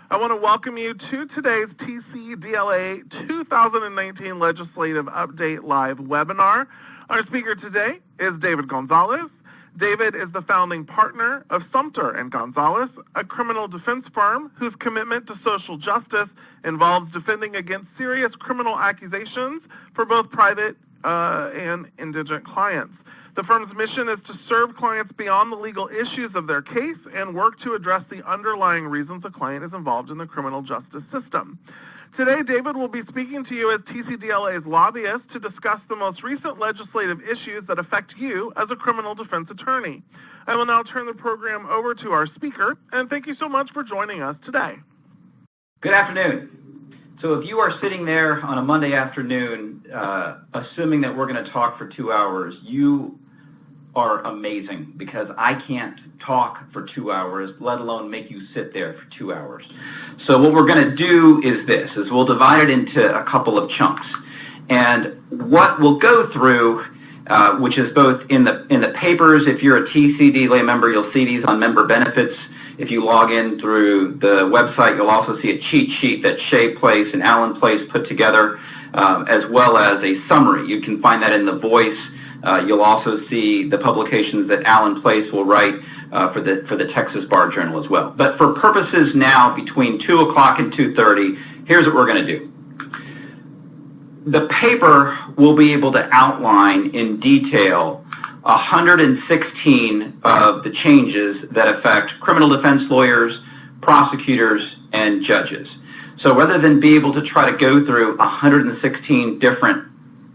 I want to welcome you to today's TCDLA 2019 Legislative Update Live webinar. Our speaker today is David Gonzalez. David is the founding partner of Sumter and Gonzalez, a criminal defense firm whose commitment to social justice involves defending against serious criminal accusations for both private and indigent clients. The firm's mission is to serve clients beyond the legal issues of their case and work to address the underlying reasons a client is involved in the criminal justice system. Today, David will be speaking to you as TCDLA's lobbyist to discuss the most recent legislative issues that affect you as a criminal defense attorney. I will now turn the program over to our speaker, and thank you so much for joining us today. Good afternoon. So if you are sitting there on a Monday afternoon, assuming that we're going to talk for 2 hours, you are amazing, because I can't talk for 2 hours, let alone make you sit there for 2 hours. So what we're going to do is this, is we'll divide it into a couple of chunks. And what we'll go through, which is both in the papers, if you're a TCDLA member, you'll see these on member benefits. If you log in through the website, you'll also see a cheat sheet that Shay Place and Alan Place put together, as well as a summary. You can find that in the Voice. You'll also see the publications that Alan Place will write for the Texas Bar Journal as well. But for purposes now, between 2 o'clock and 2:30, here's what we're going to do. The paper will be able to outline in detail 116 of the changes that affect criminal defense lawyers, prosecutors, and judges. So rather than be able to try to go through 116 different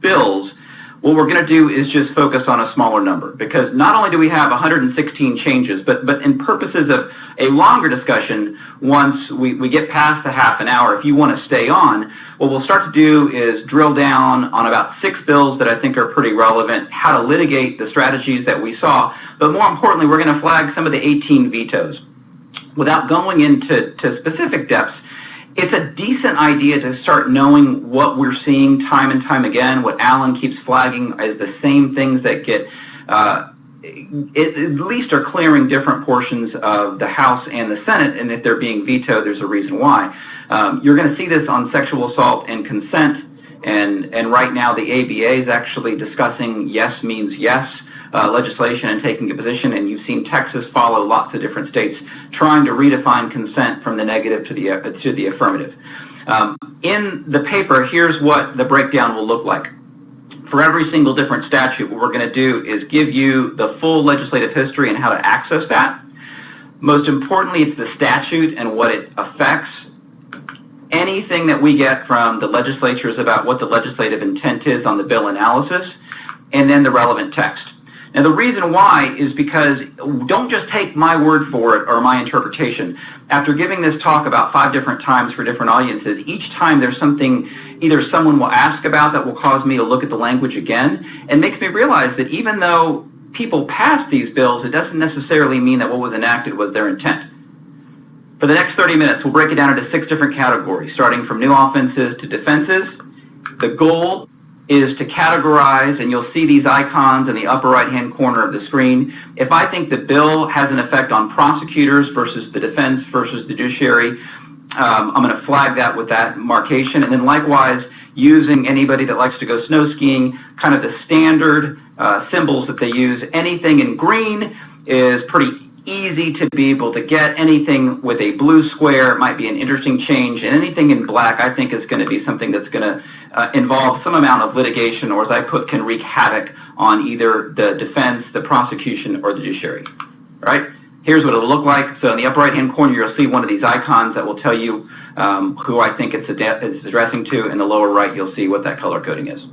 bills, what we're going to do is just focus on a smaller number, because not only do we have 116 changes, but in purposes of a longer discussion, once we get past the half an hour, if you want to stay on, what we'll start to do is drill down on about 6 bills that I think are pretty relevant, how to litigate the strategies that we saw, but more importantly, we're going to flag some of the 18 vetoes. Without going into specific depths, it's a decent idea to start knowing what we're seeing time and time again. What Alan keeps flagging is the same things that get, at least are clearing different portions of the House and the Senate, and if they're being vetoed, there's a reason why. You're going to see this on sexual assault and consent, and right now the ABA is actually discussing yes means yes legislation and taking a position, and you've seen Texas follow lots of different states trying to redefine consent from the negative to the affirmative. In the paper, here's what the breakdown will look like. For every single different statute, what we're going to do is give you the full legislative history and how to access that. Most importantly, it's the statute and what it affects. Anything that we get from the legislatures about what the legislative intent is on the bill analysis, and then the relevant text. Now, the reason why is because don't just take my word for it or my interpretation. After giving this talk about 5 different times for different audiences, each time there's something either someone will ask about that will cause me to look at the language again, and makes me realize that even though people passed these bills, it doesn't necessarily mean that what was enacted was their intent. For the next 30 minutes, we'll break it down into 6 different categories, starting from new offenses to defenses. The goal is to categorize, and you'll see these icons in the upper right-hand corner of the screen. If I think the bill has an effect on prosecutors versus the defense versus the judiciary, I'm going to flag that with that marcation. And then likewise, using anybody that likes to go snow skiing, kind of the standard symbols that they use. Anything in green is pretty easy to be able to get. Anything with a blue square might be an interesting change, and anything in black I think is going to be something that's going to involve some amount of litigation, or as I put, can wreak havoc on either the defense, the prosecution, or the judiciary. All right? Here's what it'll look like. So in the upper right-hand corner, you'll see one of these icons that will tell you who I think it's addressing to. In the lower right, you'll see what that color coding is.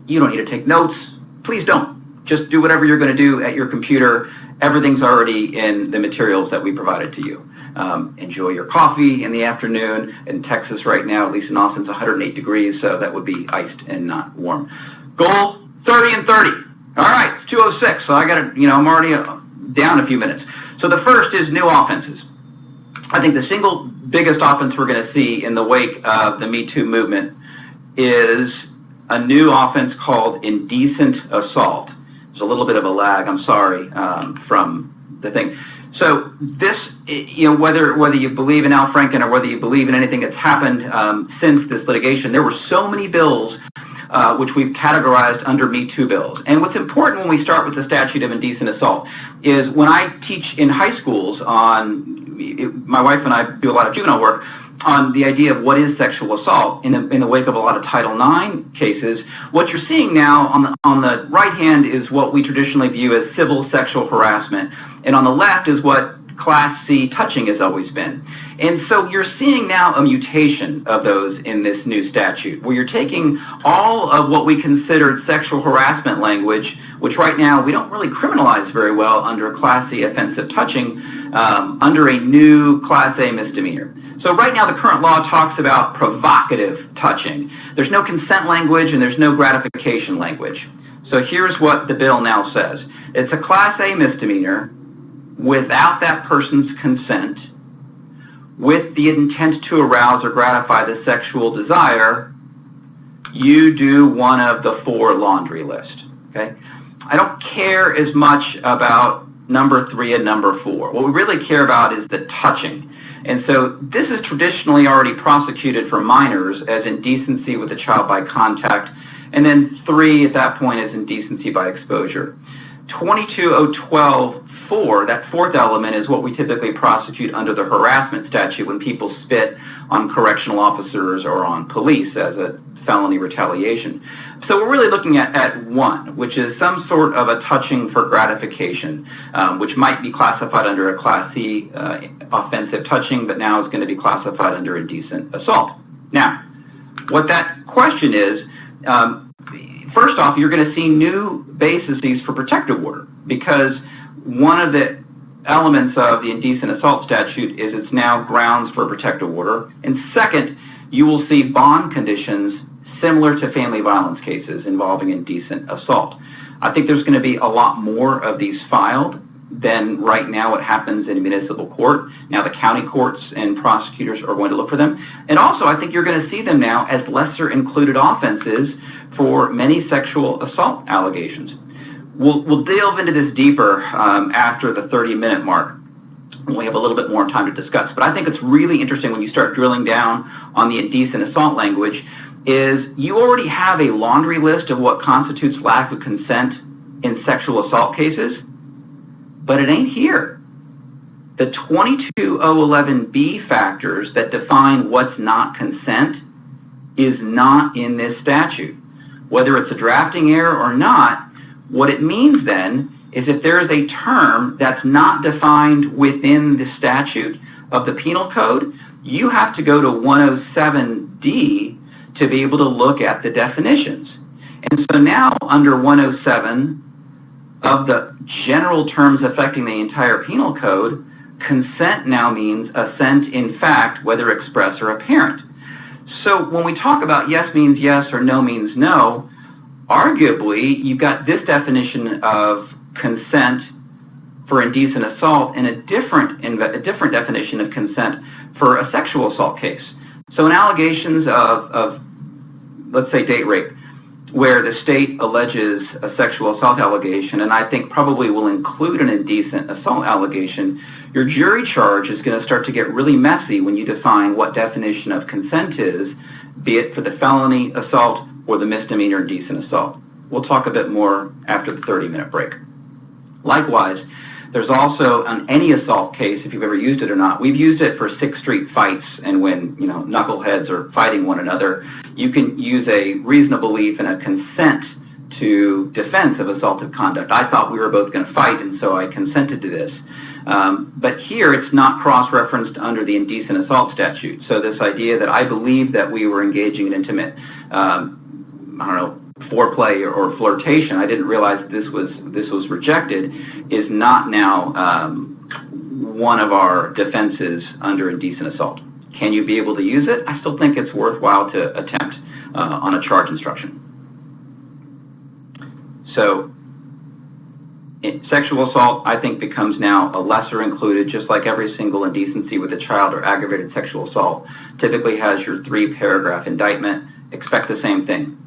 You don't need to take notes. Please don't. Just do whatever you're going to do at your computer. Everything's already in the materials that we provided to you. Enjoy your coffee in the afternoon. In Texas right now, at least in Austin, it's 108 degrees, so that would be iced and not warm. Goal, 30 and 30. All right, it's 2:06, so I got to, I'm already down a few minutes. So the first is new offenses. I think the single biggest offense we're going to see in the wake of the Me Too movement is a new offense called indecent assault. There's a little bit of a lag, I'm sorry, from the thing. So this, whether you believe in Al Franken or whether you believe in anything that's happened since this litigation, there were so many bills which we've categorized under Me Too bills. And what's important when we start with the statute of indecent assault is when I teach in high schools my wife and I do a lot of juvenile work on the idea of what is sexual assault in the wake of a lot of Title IX cases. What you're seeing now on the right hand is what we traditionally view as civil sexual harassment, and on the left is what Class C touching has always been. And so you're seeing now a mutation of those in this new statute, where you're taking all of what we considered sexual harassment language, which right now we don't really criminalize very well under Class C offensive touching, under a new Class A misdemeanor. So right now the current law talks about provocative touching. There's no consent language and there's no gratification language. So here's what the bill now says. It's a Class A misdemeanor without that person's consent, with the intent to arouse or gratify the sexual desire. You do one of the 4 laundry list. Okay? I don't care as much about number 3 and number 4. What we really care about is the touching. And so this is traditionally already prosecuted for minors as indecency with a child by contact, and then 3 at that point is indecency by exposure. 22.012.4, that 4th element, is what we typically prosecute under the harassment statute when people spit on correctional officers or on police as a felony retaliation. So we're really looking at 1, which is some sort of a touching for gratification, which might be classified under a Class C offensive touching, but now is going to be classified under indecent assault. Now, what that question is, first off, you're going to see new bases for protective order, because one of the elements of the indecent assault statute is it's now grounds for protective order. And second, you will see bond conditions similar to family violence cases involving indecent assault. I think there's going to be a lot more of these filed than right now what happens in municipal court. Now the county courts and prosecutors are going to look for them. And also I think you're going to see them now as lesser included offenses for many sexual assault allegations. We'll delve into this deeper after the 30-minute mark. We have a little bit more time to discuss. But I think it's really interesting when you start drilling down on the indecent assault language is you already have a laundry list of what constitutes lack of consent in sexual assault cases, but it ain't here. The 22.011B factors that define what's not consent is not in this statute. Whether it's a drafting error or not, what it means then is if there is a term that's not defined within the statute of the penal code, you have to go to 107D to be able to look at the definitions. And so now under 107 of the general terms affecting the entire penal code, consent now means assent in fact, whether express or apparent. So when we talk about yes means yes or no means no, arguably you've got this definition of consent for indecent assault and a different definition of consent for a sexual assault case. So in allegations of let's say date rape, where the state alleges a sexual assault allegation, and I think probably will include an indecent assault allegation, your jury charge is going to start to get really messy when you define what definition of consent is, be it for the felony assault or the misdemeanor indecent assault. We'll talk a bit more after the 30-minute break. Likewise, there's also on any assault case, if you've ever used it or not, we've used it for 6th Street fights, and when knuckleheads are fighting one another, you can use a reasonable belief and a consent to defense of assaultive conduct. I thought we were both going to fight, and so I consented to this. But here it's not cross-referenced under the indecent assault statute. So this idea that I believe that we were engaging in intimate, foreplay or flirtation, I didn't realize this was rejected, is not now one of our defenses under indecent assault. Can you be able to use it? I still think it's worthwhile to attempt on a charge instruction. So sexual assault, I think, becomes now a lesser included, just like every single indecency with a child or aggravated sexual assault typically has your 3-paragraph indictment. Expect the same thing.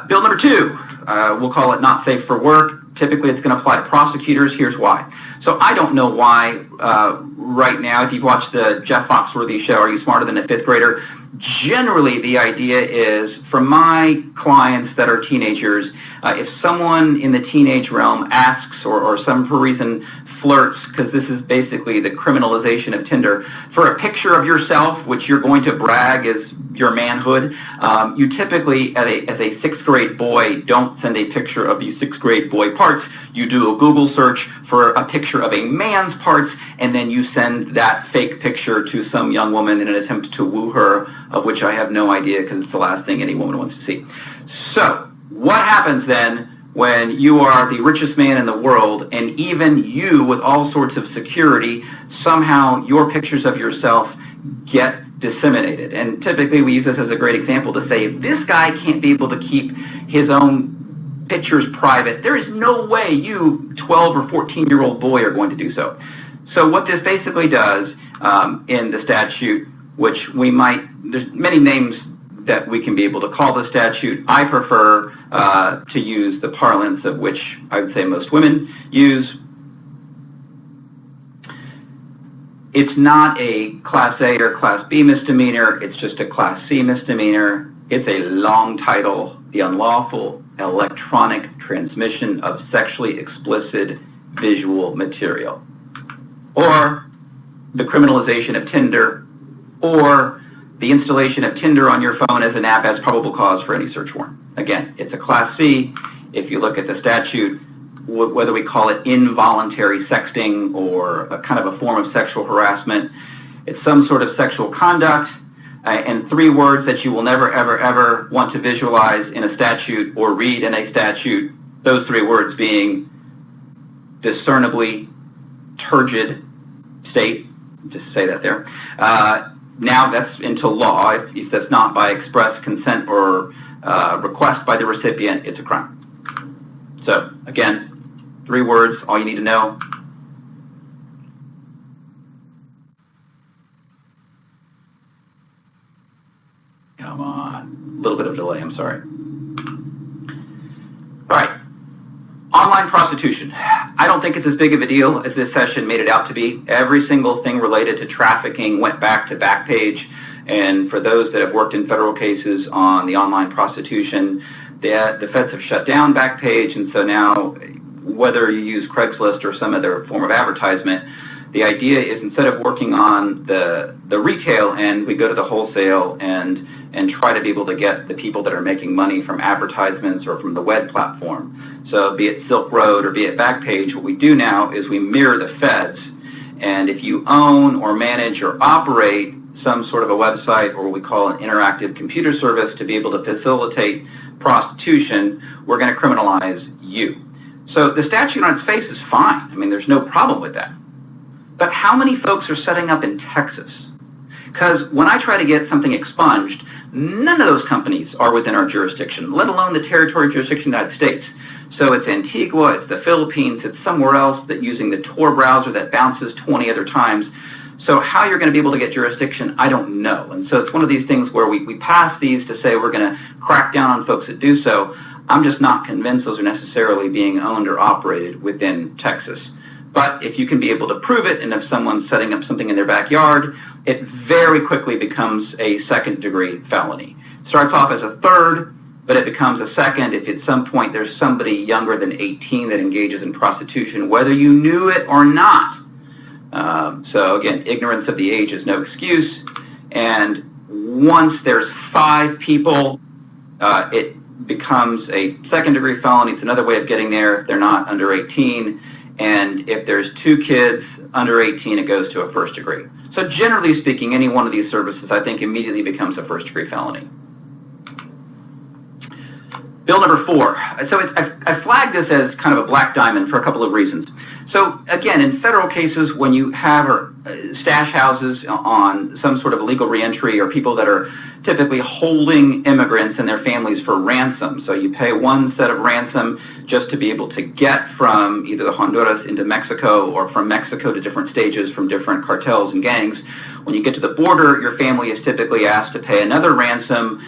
Bill number 2, we'll call it not safe for work. Typically, it's going to apply to prosecutors. Here's why. So I don't know why right now, if you've watched the Jeff Foxworthy show, Are You Smarter Than a Fifth Grader? Generally, the idea is, for my clients that are teenagers, if someone in the teenage realm asks or some reason flirts, because this is basically the criminalization of Tinder, for a picture of yourself, which you're going to brag is your manhood, you typically, as a sixth grade boy, don't send a picture of your sixth grade boy parts. You do a Google search for a picture of a man's parts, and then you send that fake picture to some young woman in an attempt to woo her, of which I have no idea because it's the last thing any woman wants to see. So what happens then when you are the richest man in the world, and even you with all sorts of security, somehow your pictures of yourself get disseminated? And typically we use this as a great example to say, if this guy can't be able to keep his own pictures private, there is no way you 12 or 14-year-old boy are going to do so. So what this basically does in the statute, which there's many names that we can be able to call the statute. I prefer to use the parlance of which I would say most women use. It's not a Class A or Class B misdemeanor. It's just a Class C misdemeanor. It's a long title, the unlawful electronic transmission of sexually explicit visual material, or the criminalization of Tinder, or the installation of Tinder on your phone as an app as probable cause for any search warrant. Again, it's a Class C. If you look at the statute, whether we call it involuntary sexting or a kind of a form of sexual harassment, it's some sort of sexual conduct, and three words that you will never, ever, ever want to visualize in a statute or read in a statute, those three words being discernibly turgid state, just to say that there. Now that's into law. If that's not by express consent or request by the recipient, it's a crime. So again, three words, all you need to know. Come on, a little bit of delay, I'm sorry. All right, online prostitution. I don't think it's as big of a deal as this session made it out to be. Every single thing related to trafficking went back to Backpage, and for those that have worked in federal cases on the online prostitution, the feds have shut down Backpage, and so now whether you use Craigslist or some other form of advertisement, the idea is instead of working on the retail end, we go to the wholesale and try to be able to get the people that are making money from advertisements or from the web platform. So be it Silk Road or be it Backpage, what we do now is we mirror the feds. And if you own or manage or operate some sort of a website or what we call an interactive computer service to be able to facilitate prostitution, we're going to criminalize you. So the statute on its face is fine. I mean, there's no problem with that. But how many folks are setting up in Texas? Because when I try to get something expunged, none of those companies are within our jurisdiction, let alone the territory jurisdiction of the United States. So it's Antigua, it's the Philippines, it's somewhere else that using the Tor browser that bounces 20 other times. So how you're going to be able to get jurisdiction, I don't know. And so it's one of these things where we pass these to say we're going to crack down on folks that do so. I'm just not convinced those are necessarily being owned or operated within Texas. But if you can be able to prove it, and if someone's setting up something in their backyard, it very quickly becomes a second-degree felony. It starts off as a third, but it becomes a second if at some point there's somebody younger than 18 that engages in prostitution, whether you knew it or not. So again, ignorance of the age is no excuse. And once there's 5 people, it becomes a second-degree felony. It's another way of getting there. They're not under 18. And if there's 2 kids under 18, it goes to a first degree. So generally speaking, any one of these services, I think, immediately becomes a first-degree felony. Bill number 4. So I flagged this as kind of a black diamond for a couple of reasons. So again, in federal cases, when you have stash houses on some sort of illegal reentry or people that are typically holding immigrants and their families for ransom. So you pay one set of ransom just to be able to get from either the Honduras into Mexico or from Mexico to different stages from different cartels and gangs. When you get to the border, your family is typically asked to pay another ransom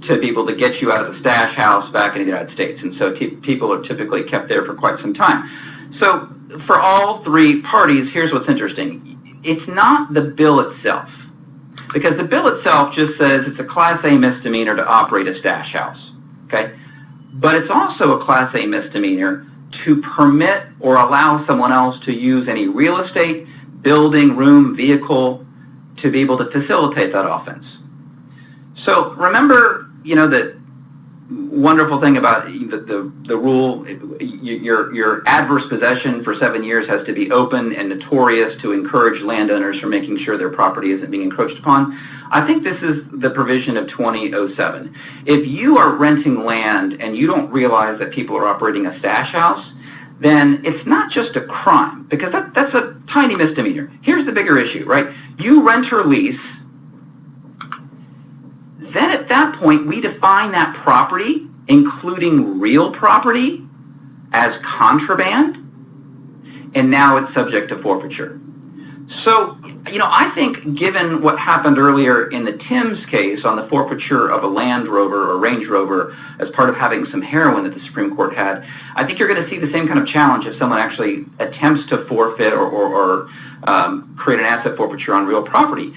to be able to get you out of the stash house back in the United States. And so people are typically kept there for quite some time. So for all three parties, here's what's interesting. It's not the bill itself, because the bill itself just says it's a Class A misdemeanor to operate a stash house, okay? But it's also a Class A misdemeanor to permit or allow someone else to use any real estate, building, room, vehicle to be able to facilitate that offense. So remember, the wonderful thing about the rule, your adverse possession for 7 years has to be open and notorious to encourage landowners from making sure their property isn't being encroached upon. I think this is the provision of 2007. If you are renting land and you don't realize that people are operating a stash house, then it's not just a crime, because that's a tiny misdemeanor. Here's the bigger issue, right? You rent or lease. Then at that point, we define that property, including real property, as contraband, and now it's subject to forfeiture. So, I think given what happened earlier in the Timms case on the forfeiture of a Land Rover or Range Rover as part of having some heroin that the Supreme Court had, I think you're going to see the same kind of challenge if someone actually attempts to forfeit or create an asset forfeiture on real property.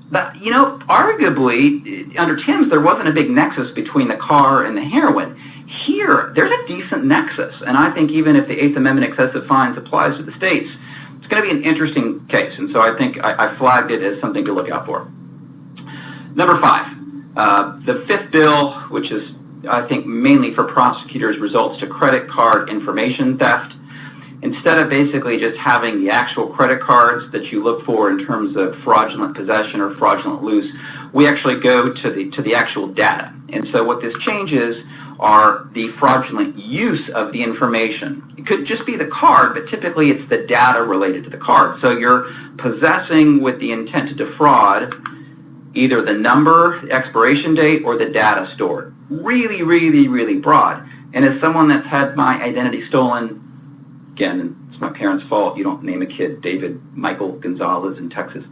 But, arguably, under Timms, there wasn't a big nexus between the car and the heroin. Here, there's a decent nexus, and I think even if the Eighth Amendment excessive fines applies to the states, it's going to be an interesting case, and so I think I flagged it as something to look out for. Number 5, the fifth bill, which is, I think, mainly for prosecutors, results to credit card information theft. Instead of basically just having the actual credit cards that you look for in terms of fraudulent possession or fraudulent use, we actually go to the actual data. And so what this changes are the fraudulent use of the information. It could just be the card, but typically it's the data related to the card. So you're possessing with the intent to defraud either the number, the expiration date, or the data stored. Really, really, really broad. And as someone that's had my identity stolen, again, it's my parents' fault. You don't name a kid David Michael Gonzalez in Texas.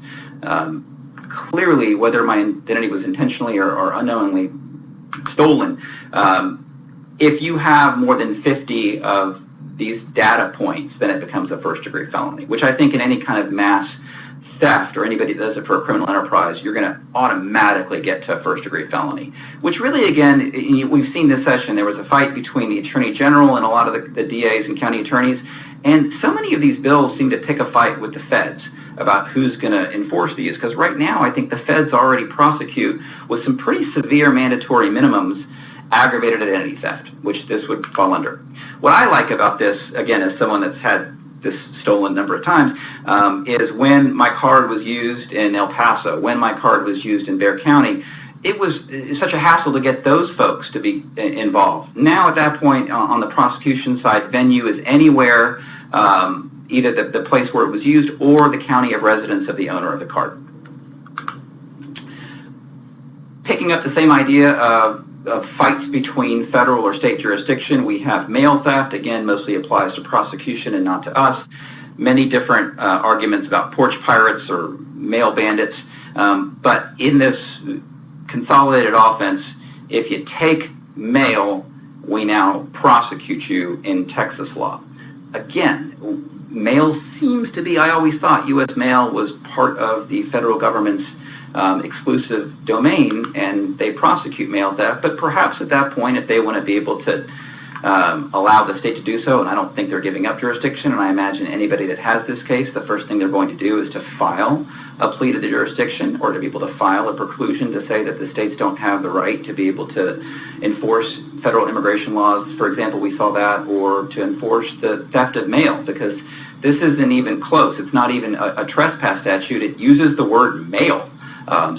Clearly, whether my identity was intentionally or unknowingly stolen, if you have more than 50 of these data points, then it becomes a first-degree felony, which I think in any kind of mass theft or anybody that does it for a criminal enterprise, you're going to automatically get to a first-degree felony, which really, again, we've seen this session. There was a fight between the Attorney General and a lot of the DAs and county attorneys, and so many of these bills seem to pick a fight with the feds about who's going to enforce these, because right now I think the feds already prosecute with some pretty severe mandatory minimums aggravated identity theft, which this would fall under. What I like about this, again, as someone that's had this stolen number of times, is when my card was used in El Paso, when my card was used in Bexar County, it was such a hassle to get those folks to be involved. Now at that point on the prosecution side, venue is anywhere, either the place where it was used or the county of residence of the owner of the card. Picking up the same idea of fights between federal or state jurisdiction, we have mail theft. Again, mostly applies to prosecution and not to us. Many different arguments about porch pirates or mail bandits. But in this consolidated offense, if you take mail, we now prosecute you in Texas law. Again, mail seems to be, I always thought U.S. mail was part of the federal government's exclusive domain, and they prosecute mail theft, but perhaps at that point, if they want to be able to allow the state to do so, and I don't think they're giving up jurisdiction, and I imagine anybody that has this case, the first thing they're going to do is to file a plea to the jurisdiction or to be able to file a preclusion to say that the states don't have the right to be able to enforce federal immigration laws, for example, we saw that, or to enforce the theft of mail, because this isn't even close. It's not even a trespass statute. It uses the word mail.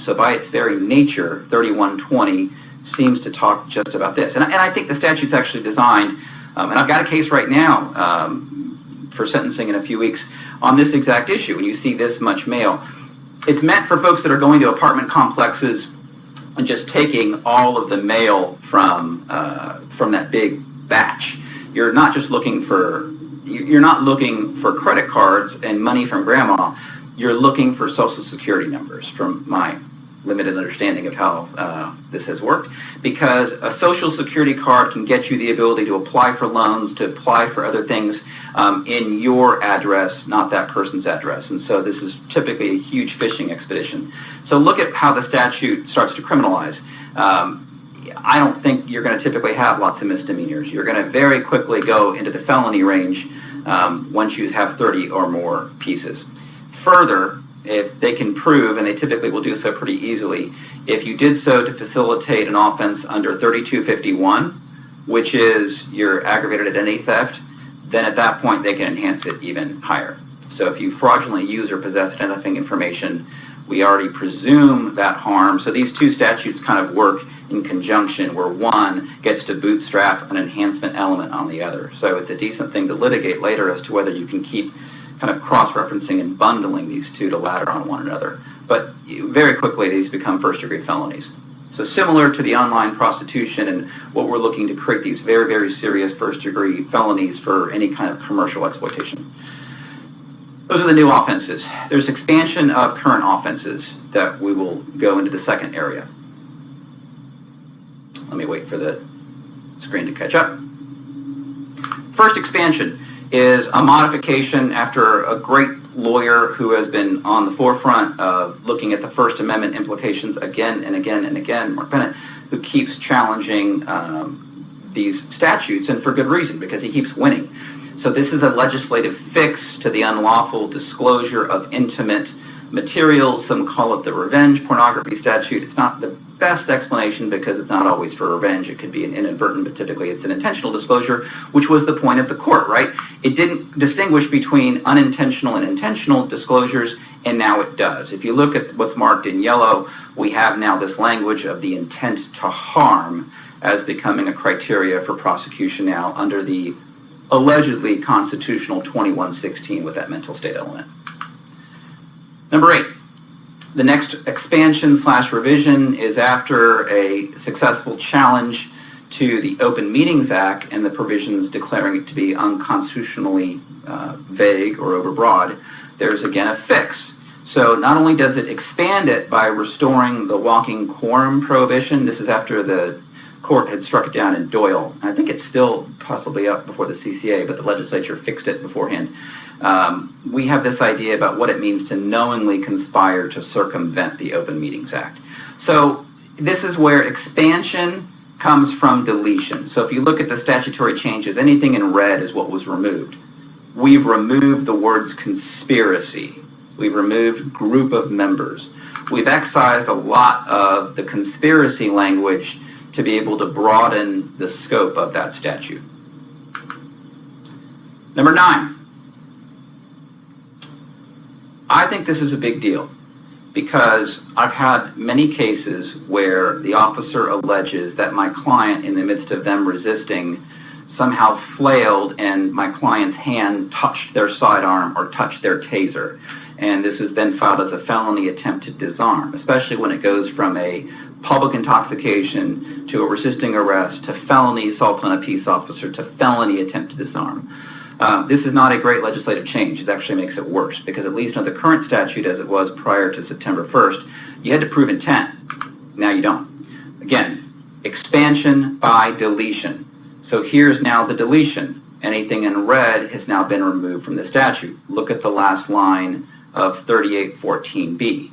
So by its very nature, 3120 seems to talk just about this. And I think the statute's actually designed, and I've got a case right now for sentencing in a few weeks on this exact issue. When you see this much mail, it's meant for folks that are going to apartment complexes and just taking all of the mail from that big batch. You're not just looking for, you're not looking for credit cards and money from grandma. you're looking for Social Security numbers, from my limited understanding of how this has worked, because a Social Security card can get you the ability to apply for loans, to apply for other things in your address, not that person's address. And so this is typically a huge phishing expedition. So look at how the statute starts to criminalize. I don't think you're going to typically have lots of misdemeanors. You're going to very quickly go into the felony range once you have 30 or more pieces. Further, if they can prove, and they typically will do so pretty easily, if you did so to facilitate an offense under 3251, which is your aggravated identity theft, then at that point they can enhance it even higher. So if you fraudulently use or possess identifying information, we already presume that harm. So these two statutes kind of work in conjunction, where one gets to bootstrap an enhancement element on the other. So it's a decent thing to litigate later as to whether you can keep kind of cross-referencing and bundling these two to ladder on one another. But very quickly these become first-degree felonies. So similar to the online prostitution and what we're looking to create these very, very serious first-degree felonies for any kind of commercial exploitation. Those are the new offenses. There's expansion of current offenses that we will go into the second area. Let me wait for the screen to catch up. First expansion is a modification after a great lawyer who has been on the forefront of looking at the First Amendment implications again and again and again, Mark Bennett, who keeps challenging these statutes, and for good reason, because he keeps winning. So this is a legislative fix to the unlawful disclosure of intimate material. Some call it the revenge pornography statute. It's not the best explanation because it's not always for revenge. It could be an inadvertent, but typically it's an intentional disclosure, which was the point of the court, right? It didn't distinguish between unintentional and intentional disclosures, and now it does. If you look at what's marked in yellow, we have now this language of the intent to harm as becoming a criteria for prosecution now under the allegedly constitutional 2116 with that mental state element. Number 8. The next expansion/revision is after a successful challenge to the Open Meetings Act and the provisions declaring it to be unconstitutionally vague or overbroad. There's again a fix. So not only does it expand it by restoring the walking quorum prohibition, this is after the court had struck it down in Doyle. I think it's still possibly up before the CCA, but the legislature fixed it beforehand. We have this idea about what it means to knowingly conspire to circumvent the Open Meetings Act. So this is where expansion comes from deletion. So if you look at the statutory changes, anything in red is what was removed. We've removed the words conspiracy. We've removed group of members. We've excised a lot of the conspiracy language to be able to broaden the scope of that statute. Number 9. I think this is a big deal because I've had many cases where the officer alleges that my client, in the midst of them resisting, somehow flailed and my client's hand touched their sidearm or touched their taser. And this has been filed as a felony attempt to disarm, especially when it goes from a public intoxication to a resisting arrest to felony assault on a peace officer to felony attempt to disarm. This is not a great legislative change. It actually makes it worse because at least under the current statute as it was prior to September 1st, you had to prove intent. Now you don't. Again, expansion by deletion. So here's now the deletion. Anything in red has now been removed from the statute. Look at the last line of 3814B.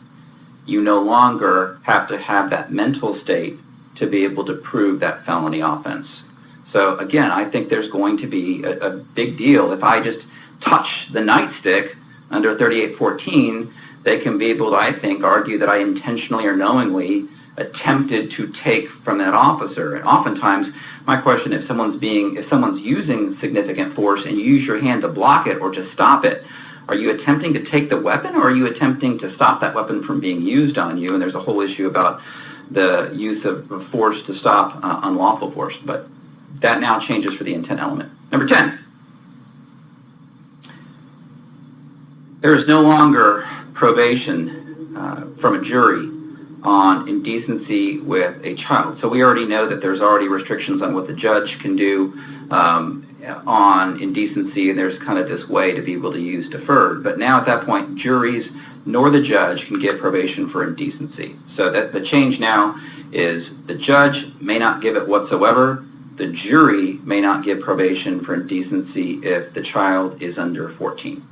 You no longer have to have that mental state to be able to prove that felony offense. So again, I think there's going to be a big deal. If I just touch the nightstick under 3814, they can be able to, I think, argue that I intentionally or knowingly attempted to take from that officer. And oftentimes, my question, if someone's using significant force and you use your hand to block it or to stop it, are you attempting to take the weapon or are you attempting to stop that weapon from being used on you? And there's a whole issue about the use of force to stop unlawful force. But that now changes for the intent element. Number 10. There is no longer probation from a jury on indecency with a child. So we already know that there's already restrictions on what the judge can do on indecency, and there's kind of this way to be able to use deferred. But now at that point, juries nor the judge can give probation for indecency. So that the change now is the judge may not give it whatsoever. The jury may not give probation for indecency if the child is under 14.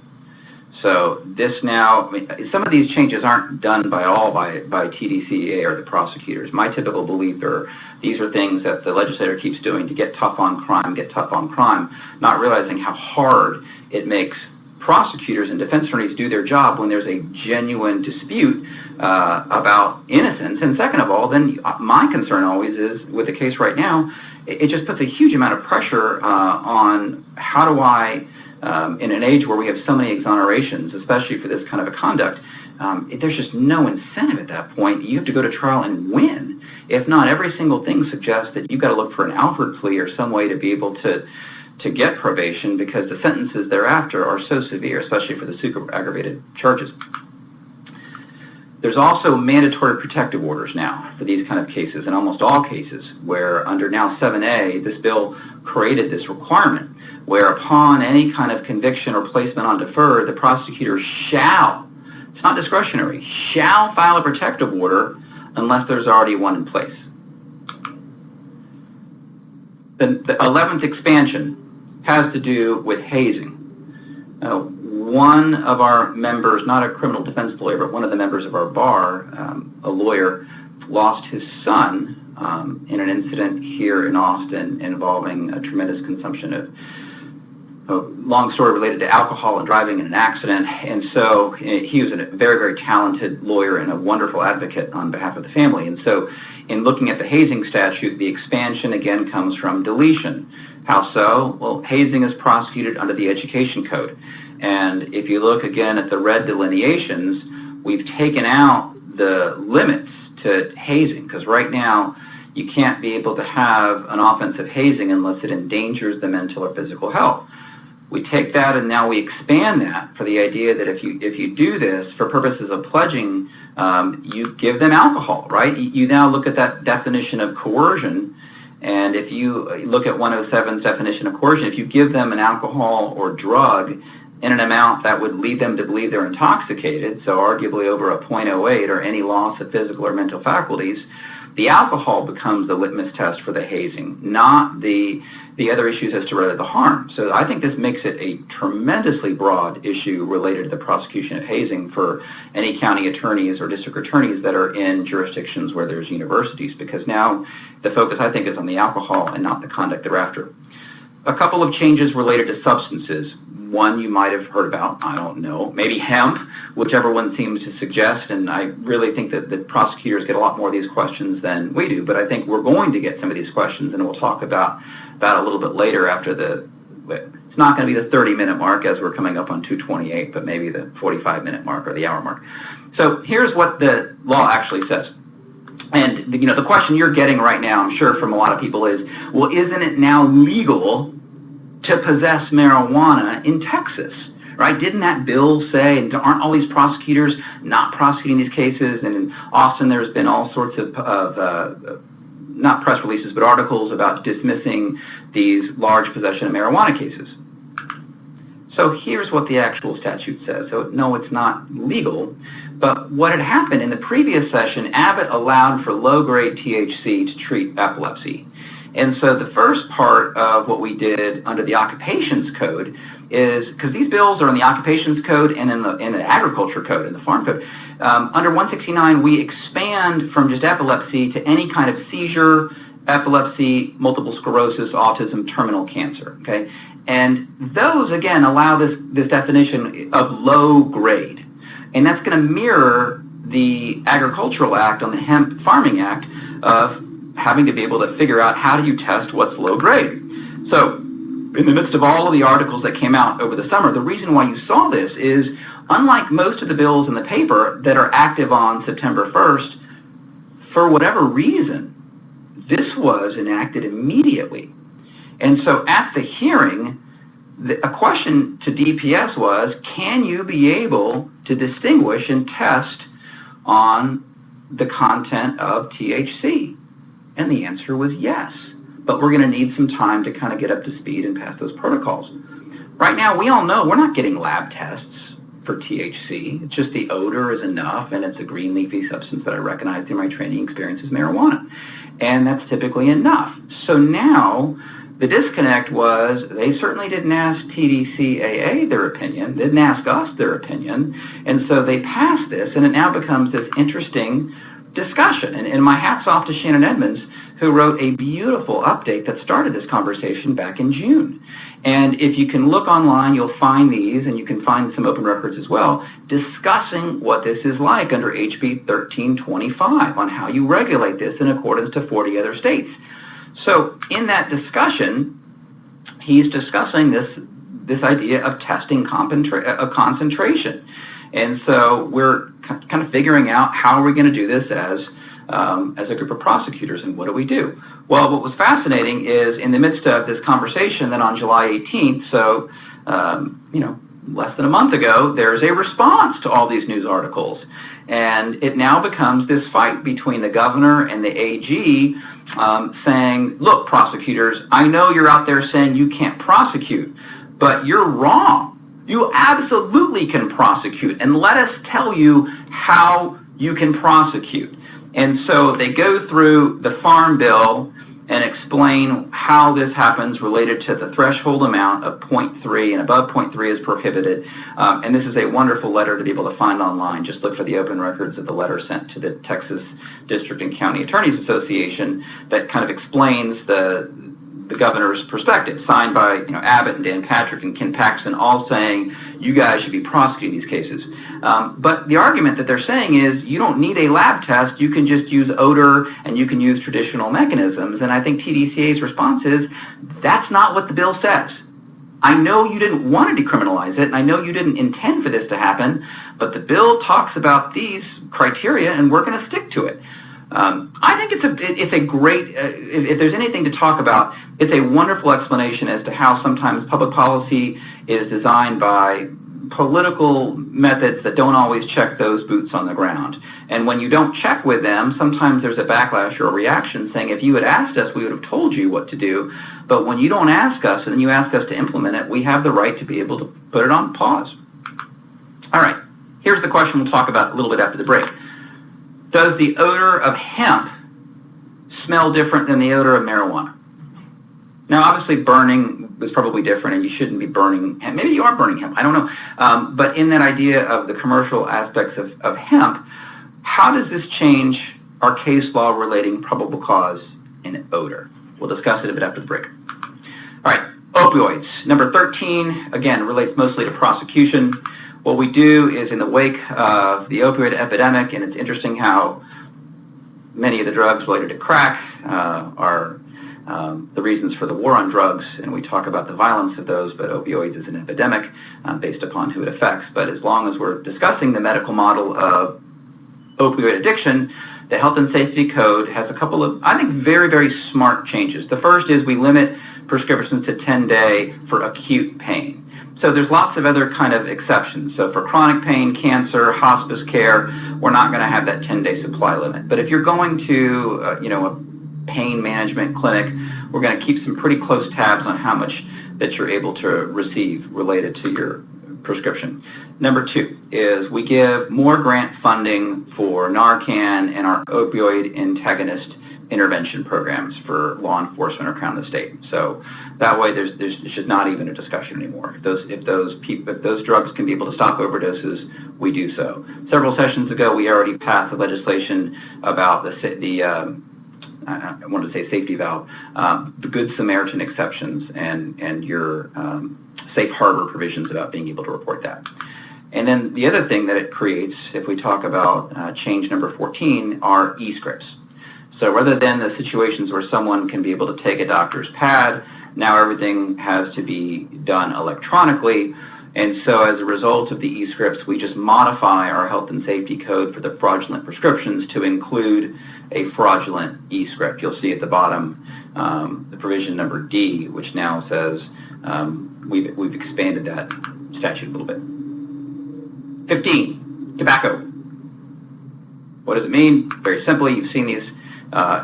So this now, some of these changes aren't done by TDCA or the prosecutors. My typical belief these are things that the legislator keeps doing to get tough on crime, not realizing how hard it makes prosecutors and defense attorneys do their job when there's a genuine dispute about innocence. And second of all, then my concern always is, with the case right now, it just puts a huge amount of pressure on how do I, in an age where we have so many exonerations, especially for this kind of a conduct, there's just no incentive at that point. You have to go to trial and win. If not, every single thing suggests that you've got to look for an Alford plea or some way to be able to get probation, because the sentences thereafter are so severe, especially for the super aggravated charges. There's also mandatory protective orders now for these kind of cases, in almost all cases, where under now 7A, this bill created this requirement where upon any kind of conviction or placement on deferred, the prosecutor shall, it's not discretionary, shall file a protective order unless there's already one in place. The 11th expansion has to do with hazing. One of our members, not a criminal defense lawyer, but one of the members of our bar, a lawyer, lost his son in an incident here in Austin involving a tremendous consumption of, long story related to alcohol and driving in an accident. And so he was a very, very talented lawyer and a wonderful advocate on behalf of the family. And so in looking at the hazing statute, the expansion again comes from deletion. How so? Well, hazing is prosecuted under the Education Code. And if you look again at the red delineations, we've taken out the limits to hazing, because right now you can't be able to have an offense of hazing unless it endangers the mental or physical health. We take that and now we expand that for the idea that if you do this for purposes of pledging, you give them alcohol, right? You now look at that definition of coercion, and if you look at 107's definition of coercion, if you give them an alcohol or drug in an amount that would lead them to believe they're intoxicated, so arguably over a 0.08 or any loss of physical or mental faculties, the alcohol becomes the litmus test for the hazing, not the other issues as to whether the harm. So I think this makes it a tremendously broad issue related to the prosecution of hazing for any county attorneys or district attorneys that are in jurisdictions where there's universities, because now the focus, I think, is on the alcohol and not the conduct thereafter. A couple of changes related to substances. One you might have heard about, I don't know, maybe hemp, whichever one seems to suggest, and I really think that the prosecutors get a lot more of these questions than we do, but I think we're going to get some of these questions, and we'll talk about a little bit later after it's not going to be the 30-minute mark as we're coming up on 2:28, but maybe the 45-minute mark or the hour mark. So here's what the law actually says. And the question you're getting right now, I'm sure from a lot of people is, well, isn't it now legal to possess marijuana in Texas, right? Didn't that bill say, and aren't all these prosecutors not prosecuting these cases? And in Austin, there's been all sorts of not press releases, but articles about dismissing these large possession of marijuana cases. So here's what the actual statute says. So no, it's not legal, but what had happened in the previous session, Abbott allowed for low-grade THC to treat epilepsy. And so the first part of what we did under the Occupations Code is, because these bills are in the Occupations Code and in the Agriculture Code, in the Farm Code, under 169 we expand from just epilepsy to any kind of seizure, epilepsy, multiple sclerosis, autism, terminal cancer, okay? And those, again, allow this definition of low grade. And that's going to mirror the Agricultural Act on the Hemp Farming Act of having to be able to figure out how do you test what's low grade. So in the midst of all of the articles that came out over the summer, the reason why you saw this is, unlike most of the bills in the paper that are active on September 1st, for whatever reason, this was enacted immediately. And so at the hearing, a question to DPS was, can you be able to distinguish and test on the content of THC? And the answer was yes. but we're going to need some time to kind of get up to speed and pass those protocols. Right now, we all know we're not getting lab tests for THC. It's just the odor is enough, and it's a green leafy substance that I recognize in my training experience as marijuana. And that's typically enough. So now, the disconnect was they certainly didn't ask TDCAA their opinion, didn't ask us their opinion, and so they passed this, and it now becomes this interesting discussion. And my hat's off to Shannon Edmonds, who wrote a beautiful update that started this conversation back in June. And if you can look online, you'll find these, and you can find some open records as well, discussing what this is like under HB 1325 on how you regulate this in accordance to 40 other states. So in that discussion, he's discussing this idea of testing concentration. And so we're kind of figuring out how are we going to do this as a group of prosecutors, and what do we do? Well, what was fascinating is in the midst of this conversation, then on July 18th, so less than a month ago, there's a response to all these news articles, and it now becomes this fight between the governor and the AG, saying, look, prosecutors, I know you're out there saying you can't prosecute, but you're wrong. You absolutely can prosecute, and let us tell you how you can prosecute. And so they go through the Farm Bill and explain how this happens related to the threshold amount of 0.3, and above 0.3 is prohibited. And this is a wonderful letter to be able to find online. Just look for the open records of the letter sent to the Texas District and County Attorneys Association that kind of explains the governor's perspective, signed by Abbott and Dan Patrick and Ken Paxton, all saying you guys should be prosecuting these cases. But the argument that they're saying is you don't need a lab test, you can just use odor and you can use traditional mechanisms. And I think TDCA's response is that's not what the bill says. I know you didn't want to decriminalize it, and I know you didn't intend for this to happen, but the bill talks about these criteria and we're going to stick to it. I think it's a great, if there's anything to talk about, it's a wonderful explanation as to how sometimes public policy is designed by political methods that don't always check those boots on the ground. And when you don't check with them, sometimes there's a backlash or a reaction saying, if you had asked us, we would have told you what to do. But when you don't ask us and then you ask us to implement it, we have the right to be able to put it on pause. All right, here's the question we'll talk about a little bit after the break. Does the odor of hemp smell different than the odor of marijuana? Now, obviously, burning is probably different, and you shouldn't be burning hemp. Maybe you are burning hemp. I don't know. But in that idea of the commercial aspects of hemp, how does this change our case law relating probable cause and odor? We'll discuss it a bit after the break. All right, opioids. Number 13, again, relates mostly to prosecution. What we do is in the wake of the opioid epidemic, and it's interesting how many of the drugs related to crack are the reasons for the war on drugs, and we talk about the violence of those, but opioids is an epidemic based upon who it affects. But as long as we're discussing the medical model of opioid addiction, the Health and Safety Code has a couple of, I think, very, very smart changes. The first is we limit prescriptions to 10-day for acute pain. So there's lots of other kind of exceptions. So for chronic pain, cancer, hospice care, we're not going to have that 10-day supply limit. But if you're going to, a pain management clinic, we're going to keep some pretty close tabs on how much that you're able to receive related to your prescription. Number 2 is we give more grant funding for Narcan and our opioid antagonist intervention programs for law enforcement around the state. So that way there's just not even a discussion anymore. If those drugs can be able to stop overdoses, we do so. Several sessions ago, we already passed the legislation about I wanted to say safety valve, the Good Samaritan exceptions and your safe harbor provisions about being able to report that. And then the other thing that it creates, if we talk about change number 14, are e-scripts. So rather than the situations where someone can be able to take a doctor's pad, now everything has to be done electronically. And so as a result of the e-scripts, we just modify our health and safety code for the fraudulent prescriptions to include a fraudulent e-script. You'll see at the bottom the provision number D, which now says we've expanded that statute a little bit. 15, tobacco. What does it mean? Very simply, you've seen these.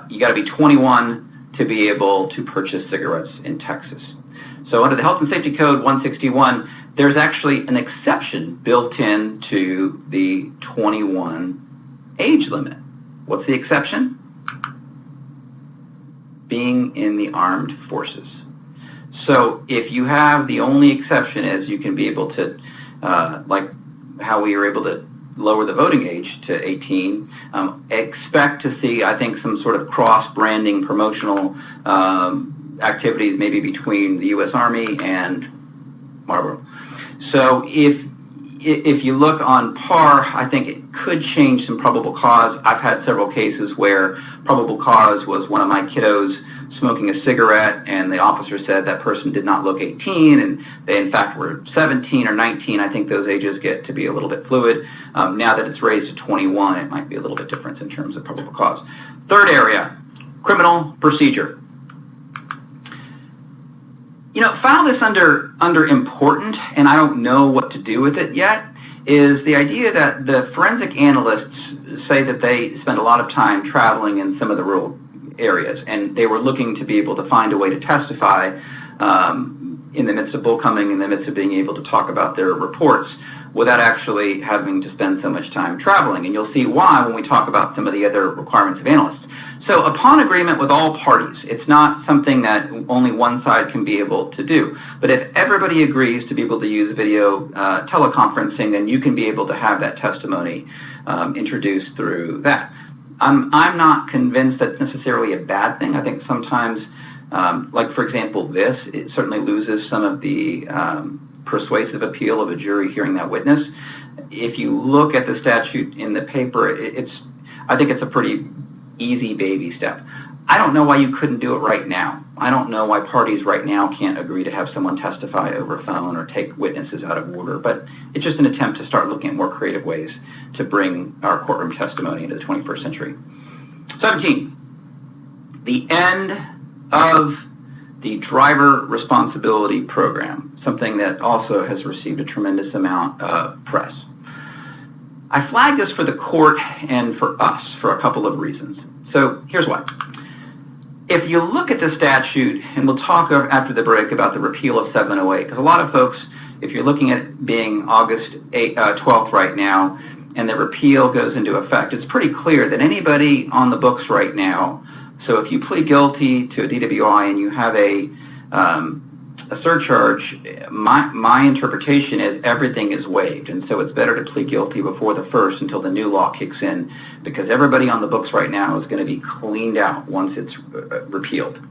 You got to be 21 to be able to purchase cigarettes in Texas. So under the Health and Safety Code 161, there's actually an exception built into the 21 age limit. What's the exception? Being in the armed forces. So if you have, the only exception is you can be able to, like how we were able to lower the voting age to 18, expect to see, I think, some sort of cross-branding promotional activities maybe between the U.S. Army and Marlboro. So if you look on PAR, I think it could change some probable cause. I've had several cases where probable cause was one of my kiddos smoking a cigarette, and the officer said that person did not look 18, and they in fact were 17 or 19. I think those ages get to be a little bit fluid. Now that it's raised to 21, it might be a little bit different in terms of probable cause. Third area, criminal procedure. You know, file this under important, and I don't know what to do with it yet, is the idea that the forensic analysts say that they spend a lot of time traveling in some of the rural areas, and they were looking to be able to find a way to testify in the midst of bullcoming, in the midst of being able to talk about their reports without actually having to spend so much time traveling. And you'll see why when we talk about some of the other requirements of analysts. So upon agreement with all parties, it's not something that only one side can be able to do. But if everybody agrees to be able to use video teleconferencing, then you can be able to have that testimony introduced through that. I'm not convinced that's necessarily a bad thing. I think sometimes, like for example this, it certainly loses some of the persuasive appeal of a jury hearing that witness. If you look at the statute in the paper, I think it's a pretty easy baby step. I don't know why you couldn't do it right now. I don't know why parties right now can't agree to have someone testify over phone or take witnesses out of order, but it's just an attempt to start looking at more creative ways to bring our courtroom testimony into the 21st century. 17, the end of the driver responsibility program, something that also has received a tremendous amount of press. I flagged this for the court and for us for a couple of reasons. So here's why. If you look at the statute, and we'll talk after the break about the repeal of 708, because a lot of folks, if you're looking at it being August 12th right now, and the repeal goes into effect, it's pretty clear that anybody on the books right now, so if you plead guilty to a DWI and you have a surcharge, my interpretation is everything is waived, and so it's better to plead guilty before the 1st until the new law kicks in, because everybody on the books right now is going to be cleaned out once it's repealed.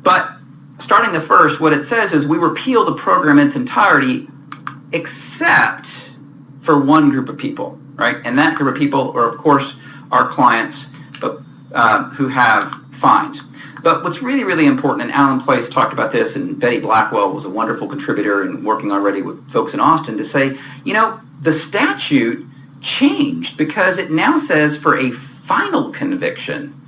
But starting the 1st, what it says is we repeal the program in its entirety except for one group of people, right? And that group of people are, of course, our clients who have fines. But what's really, really important, and Alan Place talked about this, and Betty Blackwell was a wonderful contributor and working already with folks in Austin to say, you know, the statute changed because it now says for a final conviction.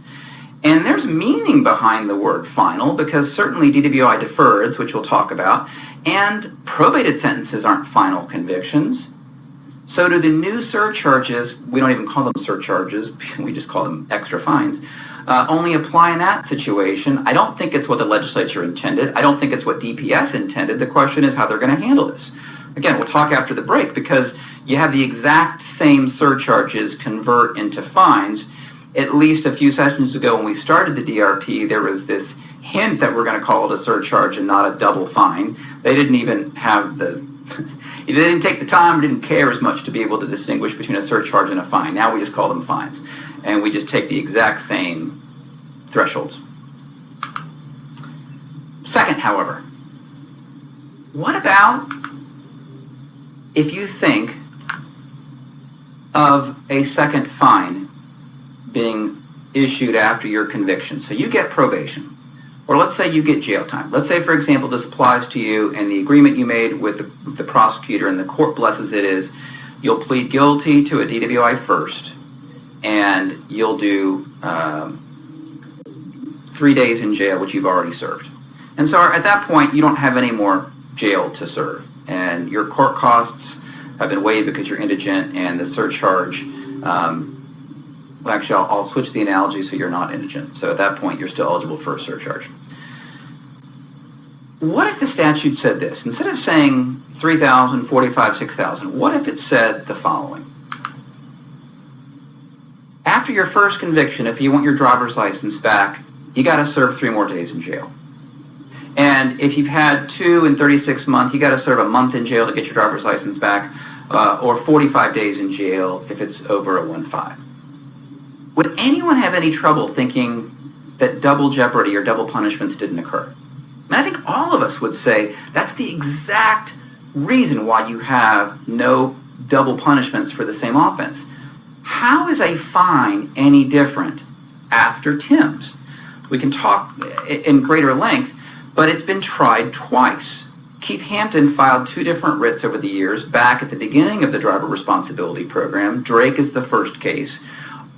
And there's meaning behind the word final because certainly DWI deferreds, which we'll talk about, and probated sentences aren't final convictions. So do the new surcharges, we don't even call them surcharges, we just call them extra fines, only apply in that situation. I don't think it's what the legislature intended. I don't think it's what DPS intended. The question is how they're going to handle this. Again, we'll talk after the break because you have the exact same surcharges convert into fines. At least a few sessions ago when we started the DRP, there was this hint that we're going to call it a surcharge and not a double fine. They didn't even have they didn't take the time, didn't care as much to be able to distinguish between a surcharge and a fine. Now we just call them fines. And we just take the exact same thresholds. Second, however, what about if you think of a second fine being issued after your conviction? So you get probation, or let's say you get jail time. Let's say, for example, this applies to you and the agreement you made with the prosecutor and the court blesses it is you'll plead guilty to a DWI first, and you'll do 3 days in jail, which you've already served. And so at that point, you don't have any more jail to serve. And your court costs have been waived because you're indigent, and the surcharge well, actually, I'll switch the analogy so you're not indigent. So at that point, you're still eligible for a surcharge. What if the statute said this? Instead of saying 3,000, 45, 6,000, what if it said the following? After your first conviction, if you want your driver's license back, you got to serve 3 more days in jail. And if you've had 2 in 36 months, you got to serve a month in jail to get your driver's license back, or 45 days in jail if it's over a 1.5. Would anyone have any trouble thinking that double jeopardy or double punishments didn't occur? And I think all of us would say that's the exact reason why you have no double punishments for the same offense. How is a fine any different after Tim's? We can talk in greater length, but it's been tried twice. Keith Hampton filed 2 different writs over the years. Back at the beginning of the driver responsibility program, Drake is the first case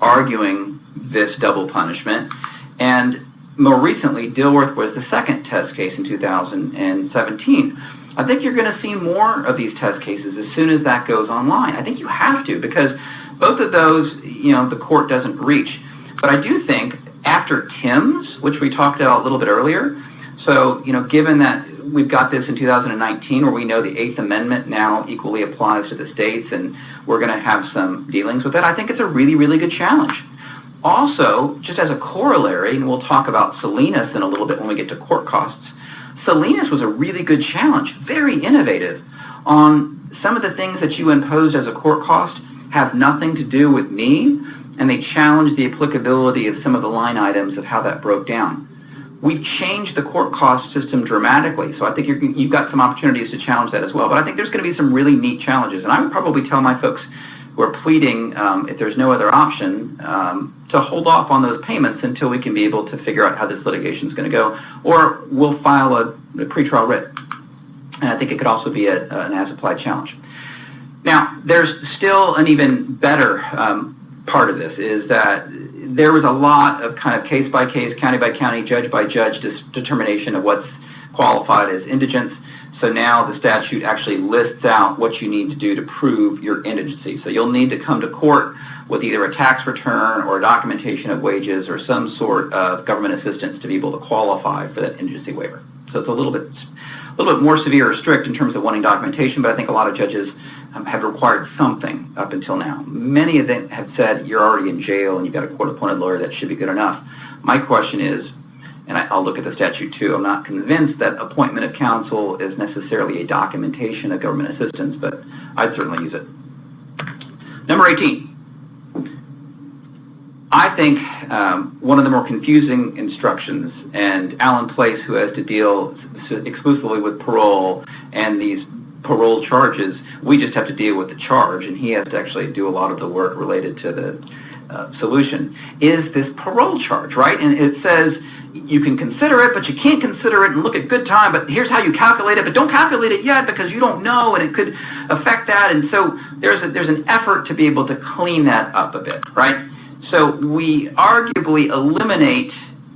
arguing this double punishment. And more recently, Dilworth was the second test case in 2017. I think you're going to see more of these test cases as soon as that goes online. I think you have to, because both of those, the court doesn't reach. But I do think after Tim's, which we talked about a little bit earlier, so, given that we've got this in 2019 where we know the 8th Amendment now equally applies to the states and we're going to have some dealings with that, I think it's a really, really good challenge. Also, just as a corollary, and we'll talk about Salinas in a little bit when we get to court costs, Salinas was a really good challenge, very innovative, on some of the things that you imposed as a court cost have nothing to do with me, and they challenged the applicability of some of the line items of how that broke down. We've changed the court cost system dramatically, so I think you've got some opportunities to challenge that as well. But I think there's going to be some really neat challenges, and I would probably tell my folks who are pleading, if there's no other option, to hold off on those payments until we can be able to figure out how this litigation is going to go, or we'll file a pretrial writ. And I think it could also be an as-applied challenge. Now, there's still an even better part of this, is that there was a lot of kind of case-by-case, county-by-county, judge-by-judge determination of what's qualified as indigence. So now the statute actually lists out what you need to do to prove your indigency. So you'll need to come to court with either a tax return or a documentation of wages or some sort of government assistance to be able to qualify for that indigency waiver. So it's a little bit more severe or strict in terms of wanting documentation, but I think a lot of judges have required something up until now. Many of them have said you're already in jail and you've got a court-appointed lawyer, that should be good enough. My question is, and I'll look at the statute too, I'm not convinced that appointment of counsel is necessarily a documentation of government assistance, but I'd certainly use it. Number 18. I think one of the more confusing instructions, and Alan Place, who has to deal exclusively with parole and these parole charges, we just have to deal with the charge, and he has to actually do a lot of the work related to the solution, is this parole charge, right? And it says you can consider it, but you can't consider it and look at good time, but here's how you calculate it, but don't calculate it yet because you don't know and it could affect that. And so there's an effort to be able to clean that up a bit, right? So we arguably eliminate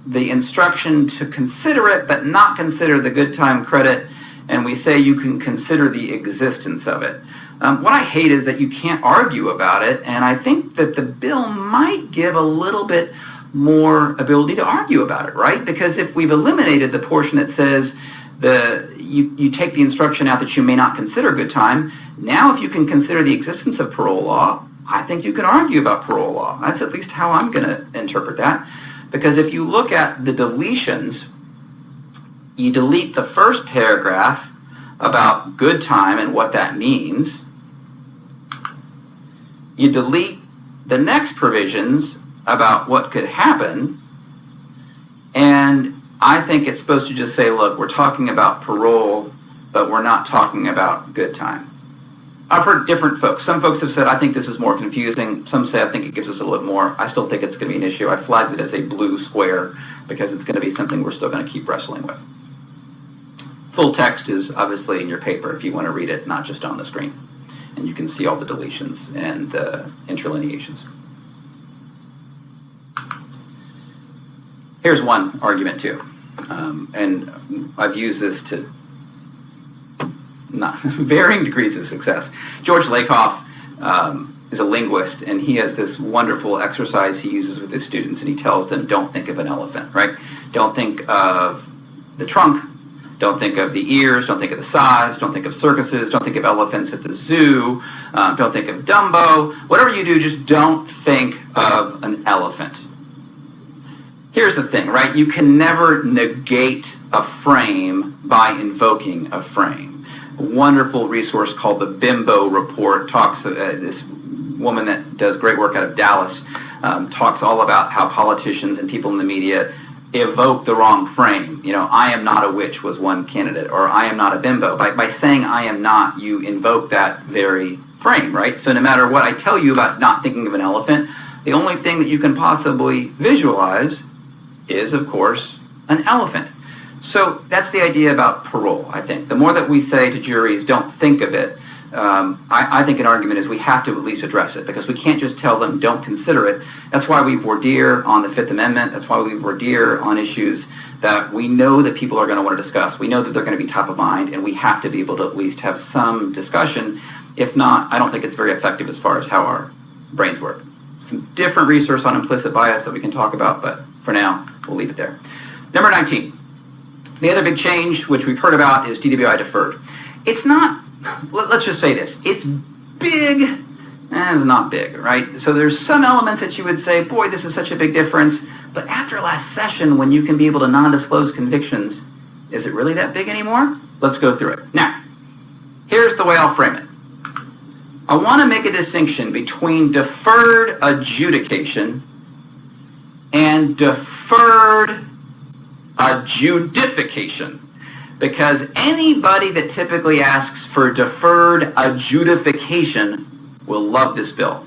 the instruction to consider it but not consider the good time credit, and we say you can consider the existence of it. What I hate is that you can't argue about it, and I think that the bill might give a little bit more ability to argue about it, right? Because if we've eliminated the portion that says you take the instruction out that you may not consider good time, now if you can consider the existence of parole law, I think you can argue about parole law. That's at least how I'm going to interpret that. Because if you look at the deletions, you delete the first paragraph about good time and what that means. You delete the next provisions about what could happen. And I think it's supposed to just say, look, we're talking about parole, but we're not talking about good time. I've heard different folks. Some folks have said, I think this is more confusing. Some say, I think it gives us a little more. I still think it's going to be an issue. I flagged it as a blue square because it's going to be something we're still going to keep wrestling with. Full text is obviously in your paper if you want to read it, not just on the screen. And you can see all the deletions and interlineations. Here's one argument too. And I've used this to varying degrees of success. George Lakoff is a linguist, and he has this wonderful exercise he uses with his students, and he tells them, don't think of an elephant, right? Don't think of the trunk, don't think of the ears, don't think of the size, don't think of circuses, don't think of elephants at the zoo, don't think of Dumbo. Whatever you do, just don't think of an elephant. Here's the thing, right? You can never negate a frame by invoking a frame. A wonderful resource called the Bimbo Report talks, this woman that does great work out of Dallas, talks all about how politicians and people in the media evoke the wrong frame. You know, I am not a witch was one candidate, or I am not a bimbo. By saying I am not, you invoke that very frame, right? So no matter what I tell you about not thinking of an elephant, the only thing that you can possibly visualize is, of course, an elephant. So that's the idea about parole, I think. The more that we say to juries, don't think of it, I think an argument is we have to at least address it, because we can't just tell them don't consider it. That's why we voir dire on the Fifth Amendment. That's why we voir dire on issues that we know that people are going to want to discuss. We know that they're going to be top of mind, and we have to be able to at least have some discussion. If not, I don't think it's very effective as far as how our brains work. Some different research on implicit bias that we can talk about, but for now, we'll leave it there. Number 19. The other big change, which we've heard about, is DWI deferred. It's not, let's just say this, it's big and not big, right? So there's some elements that you would say, boy, this is such a big difference, but after last session, when you can be able to non-disclose convictions, is it really that big anymore? Let's go through it. Now, here's the way I'll frame it. I want to make a distinction between deferred adjudication and deferred adjudication, because anybody that typically asks for deferred adjudication will love this bill.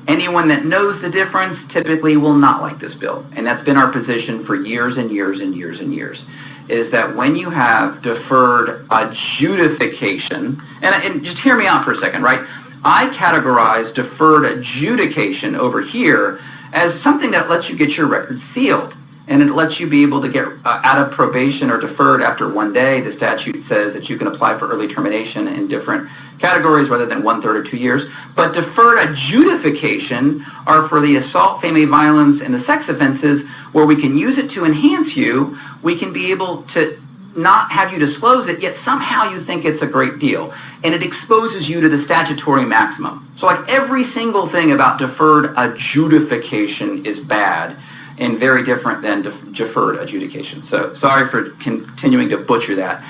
Anyone that knows the difference typically will not like this bill, and that's been our position for years and years and years and years, is that when you have deferred adjudication, and just hear me out for a second, right? I categorize deferred adjudication over here as something that lets you get your record sealed. And it lets you be able to get out of probation or deferred after 1 day. The statute says that you can apply for early termination in different categories rather than 1/3 or 2 years. But deferred adjudication are for the assault, family violence, and the sex offenses, where we can use it to enhance you. We can be able to not have you disclose it, yet somehow you think it's a great deal. And it exposes you to the statutory maximum. So like every single thing about deferred adjudication is bad and very different than deferred adjudication. So sorry for continuing to butcher that.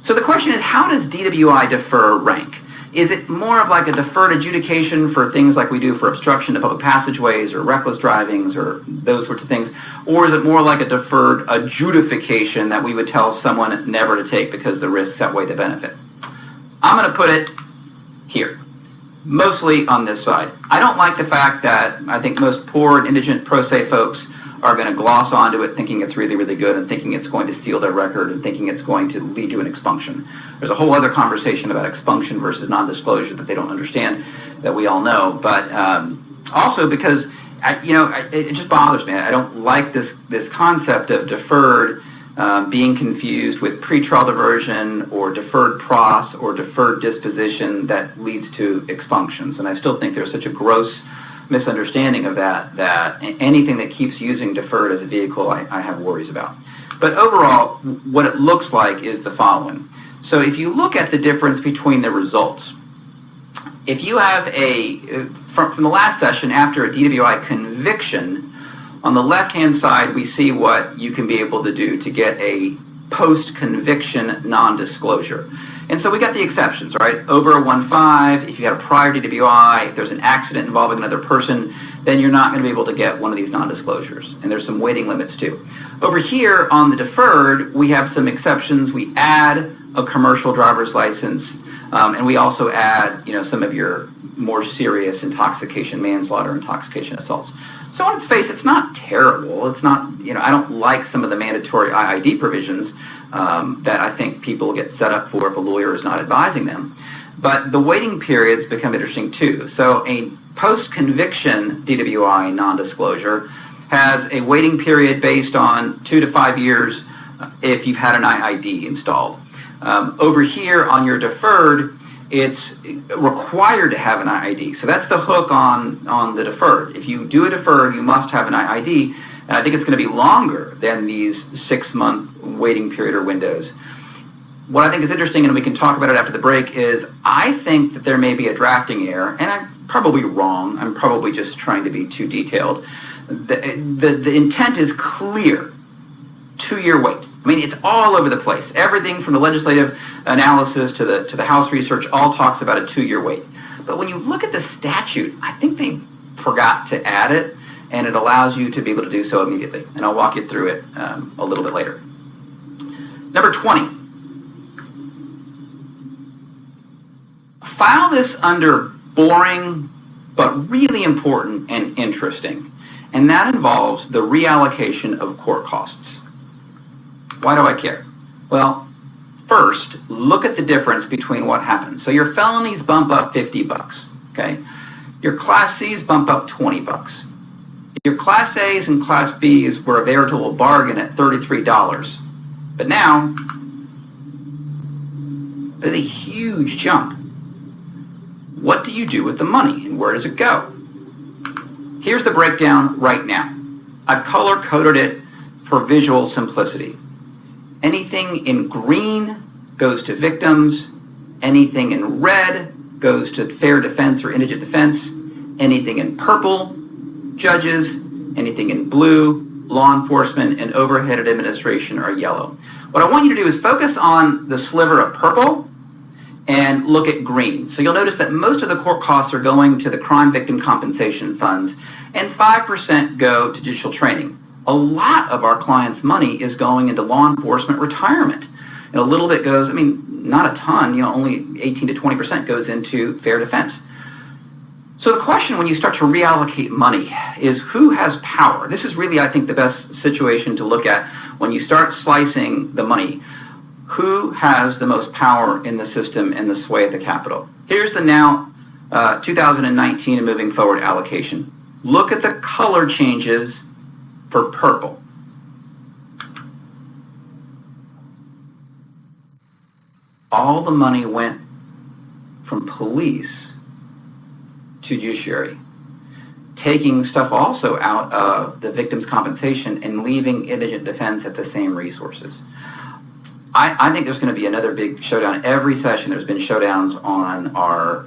So the question is, how does DWI defer rank? Is it more of like a deferred adjudication for things like we do for obstruction to public passageways or reckless drivings or those sorts of things? Or is it more like a deferred adjudication that we would tell someone never to take because the risks outweigh the benefit? I'm going to put it here, mostly on this side. I don't like the fact that I think most poor and indigent pro se folks are going to gloss onto it thinking it's really, really good and thinking it's going to seal their record and thinking it's going to lead to an expunction. There's a whole other conversation about expunction versus non-disclosure that they don't understand that we all know. But also because, it just bothers me. I don't like this concept of deferred being confused with pretrial diversion or deferred pros or deferred disposition that leads to expunctions. And I still think there's such a gross misunderstanding of that anything that keeps using deferred as a vehicle I have worries about. But overall, what it looks like is the following. So if you look at the difference between the results, if you have from the last session, after a DWI conviction, on the left-hand side, we see what you can be able to do to get a post-conviction non-disclosure. And so we got the exceptions, right? Over a 1.5, if you had a prior DWI, if there's an accident involving another person, then you're not going to be able to get one of these non-disclosures. And there's some weighting limits too. Over here on the deferred, we have some exceptions. We add a commercial driver's license, and we also add, some of your more serious intoxication, manslaughter, intoxication assaults. So on its face, it's not terrible. It's not, I don't like some of the mandatory IID provisions that I think people get set up for if a lawyer is not advising them. But the waiting periods become interesting too. So a post-conviction DWI non-disclosure has a waiting period based on 2 to 5 years if you've had an IID installed. Over here on your deferred, it's required to have an IID. So that's the hook on the deferred. If you do a deferred, you must have an IID, and I think it's going to be longer than these 6-month waiting period or windows. What I think is interesting, and we can talk about it after the break, is I think that there may be a drafting error, and I'm probably wrong. I'm probably just trying to be too detailed. The intent is clear. 2-year wait. I mean, it's all over the place. Everything from the legislative analysis to the House research all talks about a 2-year wait. But when you look at the statute, I think they forgot to add it, and it allows you to be able to do so immediately. And I'll walk you through it a little bit later. Number 20. File this under boring, but really important and interesting. And that involves the reallocation of court costs. Why do I care? Well, first, look at the difference between what happens. So your felonies bump up $50, okay? Your Class Cs bump up $20. Your Class A's and Class B's were a veritable bargain at $33. But now, there's a huge jump. What do you do with the money, and where does it go? Here's the breakdown right now. I've color-coded it for visual simplicity. Anything in green goes to victims. Anything in red goes to fair defense or indigent defense. Anything in purple, judges. Anything in blue, law enforcement, and overhead administration are yellow. What I want you to do is focus on the sliver of purple and look at green. So you'll notice that most of the court costs are going to the crime victim compensation funds, and 5% go to judicial training. A lot of our clients' money is going into law enforcement retirement. And a little bit goes, I mean, not a ton, only 18 to 20% goes into fair defense. So the question when you start to reallocate money is who has power? This is really, I think, the best situation to look at when you start slicing the money. Who has the most power in the system and the sway at the Capitol? Here's the now 2019 and moving forward allocation. Look at the color changes for purple. All the money went from police to judiciary, taking stuff also out of the victim's compensation and leaving indigent defense at the same resources. I think there's going to be another big showdown. Every session there's been showdowns on our,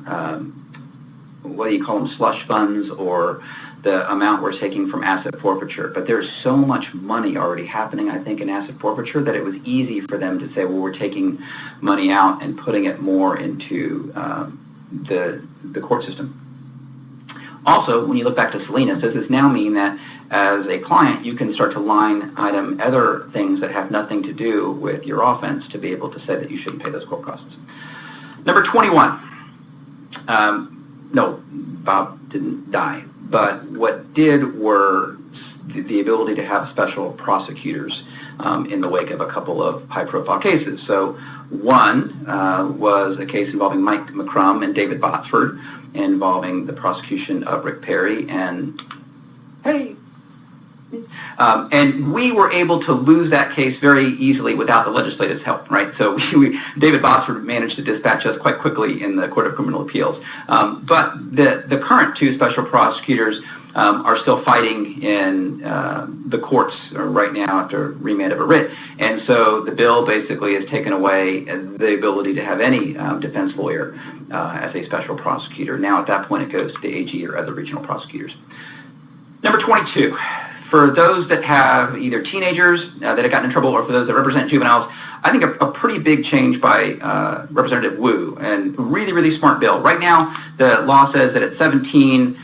what do you call them, slush funds or the amount we're taking from asset forfeiture. But there's so much money already happening, I think, in asset forfeiture that it was easy for them to say, well, we're taking money out and putting it more into the court system. Also, when you look back to Salinas, does this now mean that as a client, you can start to line item other things that have nothing to do with your offense to be able to say that you shouldn't pay those court costs? Number 21. No, Bob didn't die. But what did were the ability to have special prosecutors in the wake of a couple of high-profile cases. So one was a case involving Mike McCrum and David Botsford, involving the prosecution of Rick Perry, and we were able to lose that case very easily without the legislature's help, right? So David Botsford managed to dispatch us quite quickly in the Court of Criminal Appeals. But the current two special prosecutors are still fighting in the courts right now after remand of a writ. And so the bill basically has taken away the ability to have any defense lawyer as a special prosecutor. Now at that point it goes to the AG or other regional prosecutors. Number 22. For those that have either teenagers that have gotten in trouble or for those that represent juveniles, I think a pretty big change by Representative Wu, and really, really smart bill. Right now, the law says that at 17,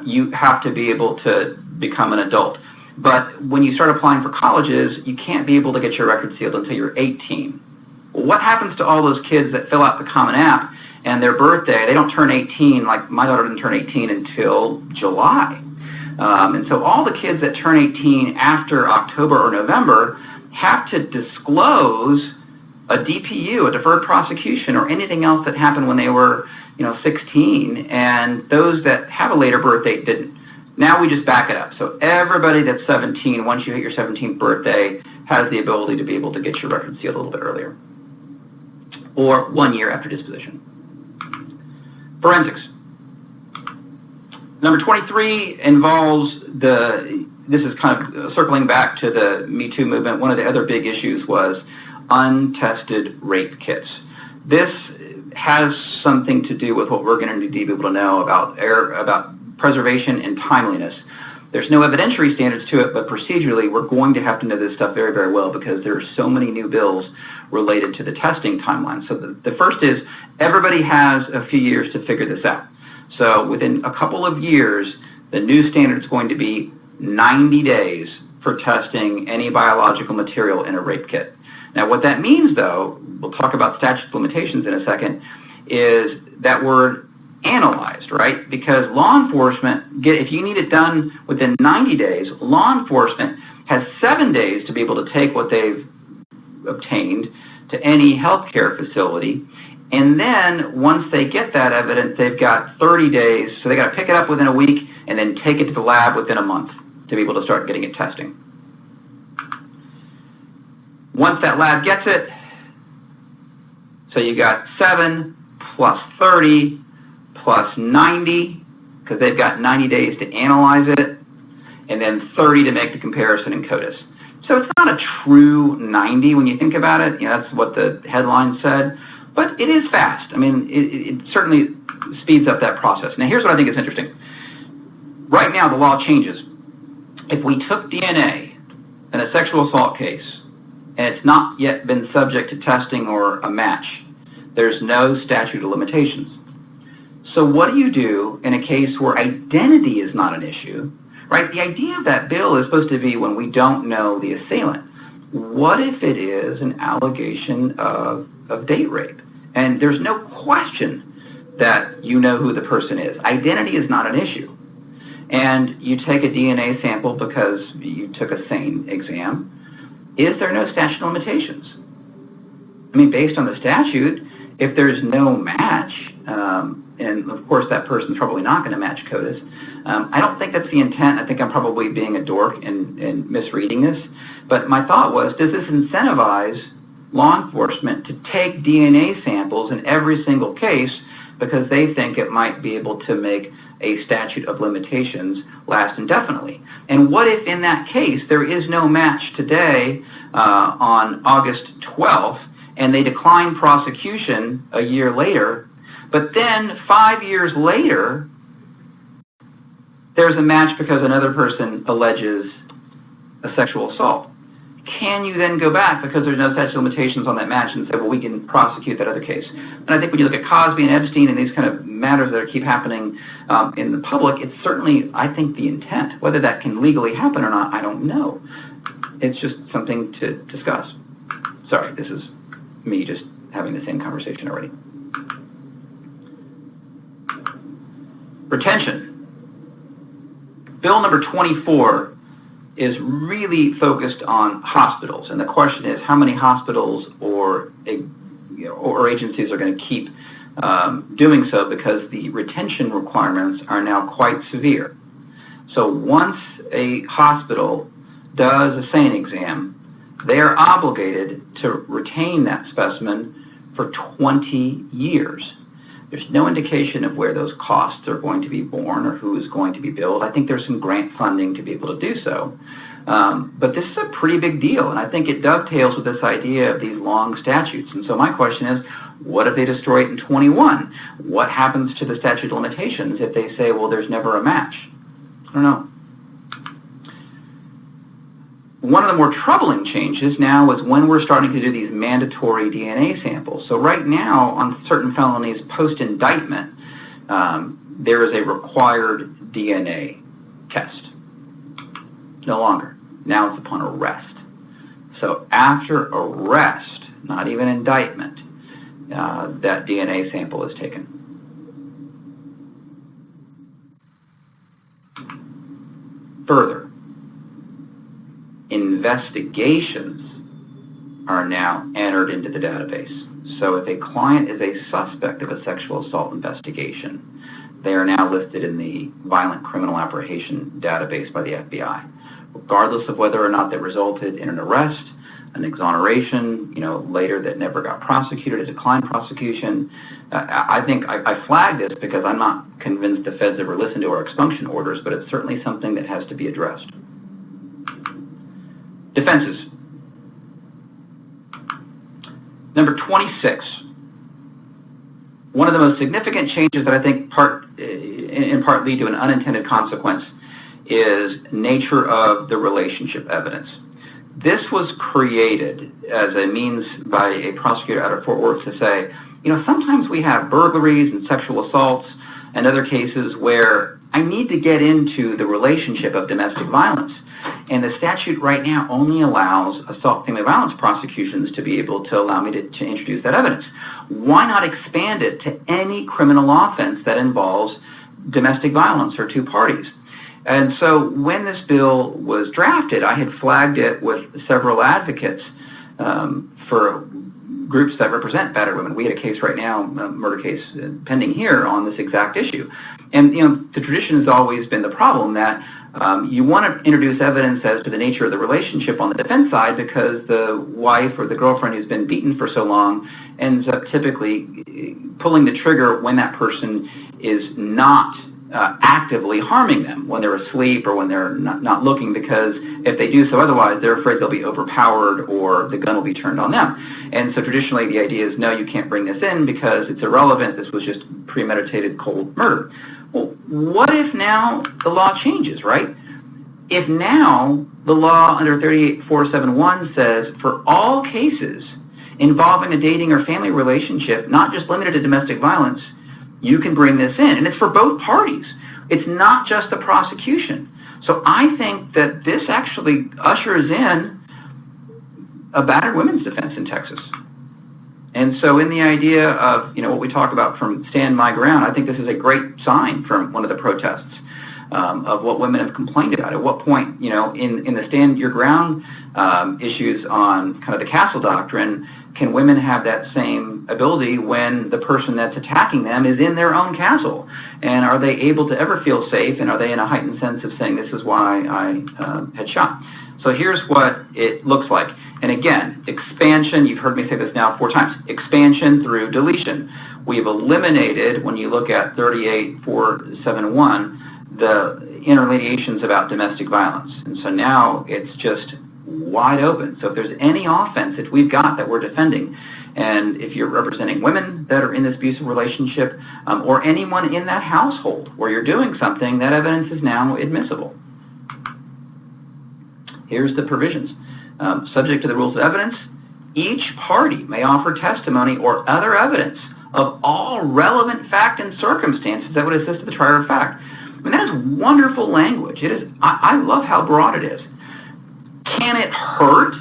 you have to be able to become an adult. But when you start applying for colleges, you can't be able to get your record sealed until you're 18. Well, what happens to all those kids that fill out the Common App and their birthday, they don't turn 18, like my daughter didn't turn 18 until July. And so all the kids that turn 18 after October or November have to disclose a DPU, a deferred prosecution, or anything else that happened when they were 16, and those that have a later birth date didn't. Now we just back it up. So everybody that's 17, once you hit your 17th birthday, has the ability to be able to get your record sealed a little bit earlier, or 1 year after disposition. Forensics. Number 23 involves this is kind of circling back to the Me Too movement. One of the other big issues was untested rape kits. This has something to do with what we're going to need to be able to know about preservation and timeliness. There's no evidentiary standards to it, but procedurally, we're going to have to know this stuff very, very well because there are so many new bills related to the testing timeline. So the first is everybody has a few years to figure this out. So within a couple of years, the new standard is going to be 90 days for testing any biological material in a rape kit. Now, what that means, though, we'll talk about statute of limitations in a second, is that word analyzed, right? Because law enforcement, if you need it done within 90 days, law enforcement has 7 days to be able to take what they've obtained to any healthcare facility. And then once they get that evidence, they've got 30 days. So they got to pick it up within a week and then take it to the lab within a month to be able to start getting it testing. Once that lab gets it, so you got 7 plus 30 plus 90, because they've got 90 days to analyze it, and then 30 to make the comparison in CODIS. So it's not a true 90 when you think about it. You know, that's what the headline said. But it is fast. I mean, it certainly speeds up that process. Now, here's what I think is interesting. Right now, the law changes. If we took DNA in a sexual assault case, and it's not yet been subject to testing or a match, there's no statute of limitations. So what do you do in a case where identity is not an issue, right? The idea of that bill is supposed to be when we don't know the assailant. What if it is an allegation of date rape? And there's no question that you know who the person is. Identity is not an issue. And you take a DNA sample because you took a SANE exam. Is there no statute of limitations? I mean, based on the statute, if there's no match, and of course that person's probably not going to match CODIS, I don't think that's the intent. I think I'm probably being a dork and misreading this. But my thought was, does this incentivize law enforcement to take DNA samples in every single case because they think it might be able to make a statute of limitations last indefinitely? And what if in that case there is no match today on August 12th and they decline prosecution a year later, but then 5 years later there's a match because another person alleges a sexual assault? Can you then go back because there's no statute of limitations on that match and say, well, we can prosecute that other case? And I think when you look at Cosby and Epstein and these kind of matters that keep happening in the public, it's certainly, I think, the intent. Whether that can legally happen or not, I don't know. It's just something to discuss. Sorry, this is me just having the same conversation already. Retention. Bill number 24 is really focused on hospitals, and the question is how many hospitals or agencies are going to keep doing so, because the retention requirements are now quite severe. So once a hospital does a SANE exam, they are obligated to retain that specimen for 20 years. There's no indication of where those costs are going to be borne or who is going to be billed. I think there's some grant funding to be able to do so. But this is a pretty big deal, and I think it dovetails with this idea of these long statutes. And so my question is, what if they destroy it in 21? What happens to the statute of limitations if they say, well, there's never a match? I don't know. One of the more troubling changes now is when we're starting to do these mandatory DNA samples. So right now, on certain felonies post-indictment, there is a required DNA test. No longer. Now it's upon arrest. So after arrest, not even indictment, that DNA sample is taken. Further, investigations are now entered into the database. So if a client is a suspect of a sexual assault investigation, they are now listed in the violent criminal apprehension database by the FBI. Regardless of whether or not that resulted in an arrest, an exoneration, later that never got prosecuted, a declined prosecution. I think I flagged this because I'm not convinced the feds ever listened to our expunction orders, but it's certainly something that has to be addressed. Defenses. Number 26. One of the most significant changes that I think in part lead to an unintended consequence is nature of the relationship evidence. This was created as a means by a prosecutor out of Fort Worth to say, sometimes we have burglaries and sexual assaults and other cases where I need to get into the relationship of domestic violence. And the statute right now only allows assault family violence prosecutions to be able to allow me to introduce that evidence. Why not expand it to any criminal offense that involves domestic violence for two parties? And so when this bill was drafted, I had flagged it with several advocates for groups that represent battered women. We had a case right now, a murder case pending here on this exact issue. And, the tradition has always been the problem that you want to introduce evidence as to the nature of the relationship on the defense side because the wife or the girlfriend who's been beaten for so long ends up typically pulling the trigger when that person is not actively harming them, when they're asleep or when they're not looking, because if they do so otherwise, they're afraid they'll be overpowered or the gun will be turned on them. And so traditionally the idea is, no, you can't bring this in because it's irrelevant. This was just premeditated cold murder. Well, what if now the law changes, right? If now the law under 38471 says for all cases involving a dating or family relationship, not just limited to domestic violence, you can bring this in. And it's for both parties. It's not just the prosecution. So I think that this actually ushers in a battered women's defense in Texas. And so in the idea of, what we talk about from Stand My Ground, I think this is a great sign from one of the protests of what women have complained about. At what point, in the Stand Your Ground issues on kind of the castle doctrine, can women have that same ability when the person that's attacking them is in their own castle? And are they able to ever feel safe? And are they in a heightened sense of saying, this is why I had shot? So here's what it looks like. And again, expansion, you've heard me say this now 4 times, expansion through deletion. We've eliminated, when you look at 38471, the interlineations about domestic violence. And so now it's just wide open. So if there's any offense that we've got that we're defending, and if you're representing women that are in this abusive relationship, or anyone in that household where you're doing something, that evidence is now admissible. Here's the provisions. Subject to the rules of evidence, each party may offer testimony or other evidence of all relevant fact and circumstances that would assist the trier of fact. I mean, that is wonderful language. It is. I love how broad it is. Can it hurt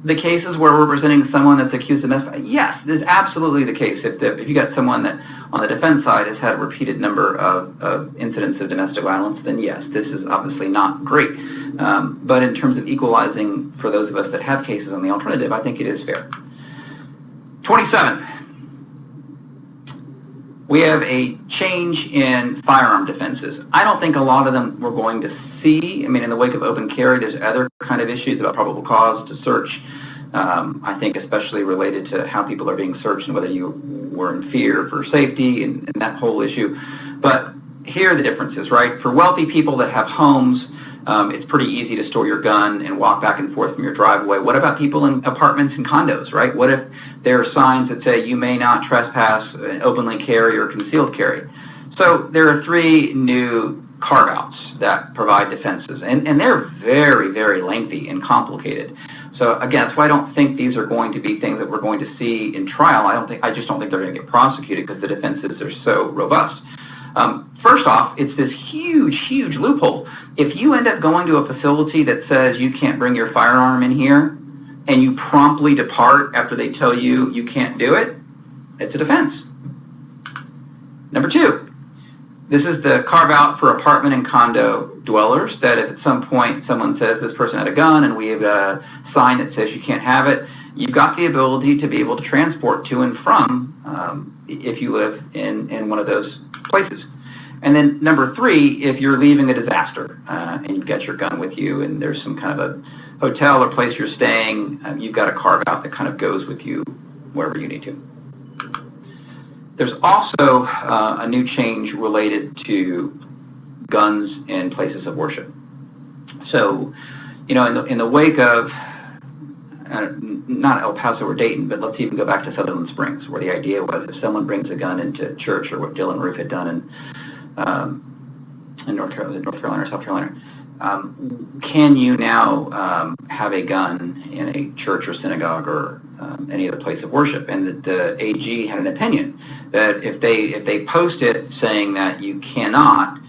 the cases where we're representing someone that's accused of domestic? Yes, this is absolutely the case. If you got someone that on the defense side has had a repeated number of incidents of domestic violence, then yes, this is obviously not great. But in terms of equalizing for those of us that have cases on the alternative, I think it is fair. 27. We have a change in firearm defenses. I don't think a lot of them we're going to see. I mean, in the wake of open carry, there's other kind of issues about probable cause to search. I think especially related to how people are being searched and whether you were in fear for safety and that whole issue. But here are the differences, right? For wealthy people that have homes, it's pretty easy to store your gun and walk back and forth from your driveway. What about people in apartments and condos, right? What if there are signs that say you may not trespass, openly carry, or concealed carry? So there are 3 new carve-outs that provide defenses, and they're very, very lengthy and complicated. So again, that's why I don't think these are going to be things that we're going to see in trial. I just don't think they're going to get prosecuted because the defenses are so robust. First off, it's this huge, huge loophole. If you end up going to a facility that says you can't bring your firearm in here and you promptly depart after they tell you you can't do it, it's a defense. Number 2, this is the carve-out for apartment and condo dwellers, that if at some point someone says this person had a gun and we have a sign that says you can't have it, you've got the ability to be able to transport to and from if you live in one of those places. And then number 3, if you're leaving a disaster and you've got your gun with you and there's some kind of hotel or place you're staying, you've got a carve-out that kind of goes with you wherever you need to. There's also a new change related to guns in places of worship. So, in the wake of, not El Paso or Dayton, but let's even go back to Sutherland Springs, where the idea was if someone brings a gun into church, or what Dylan Roof had done in North Carolina or South Carolina, can you now have a gun in a church or synagogue or any other place of worship? And the AG had an opinion that if they post it saying that you cannot,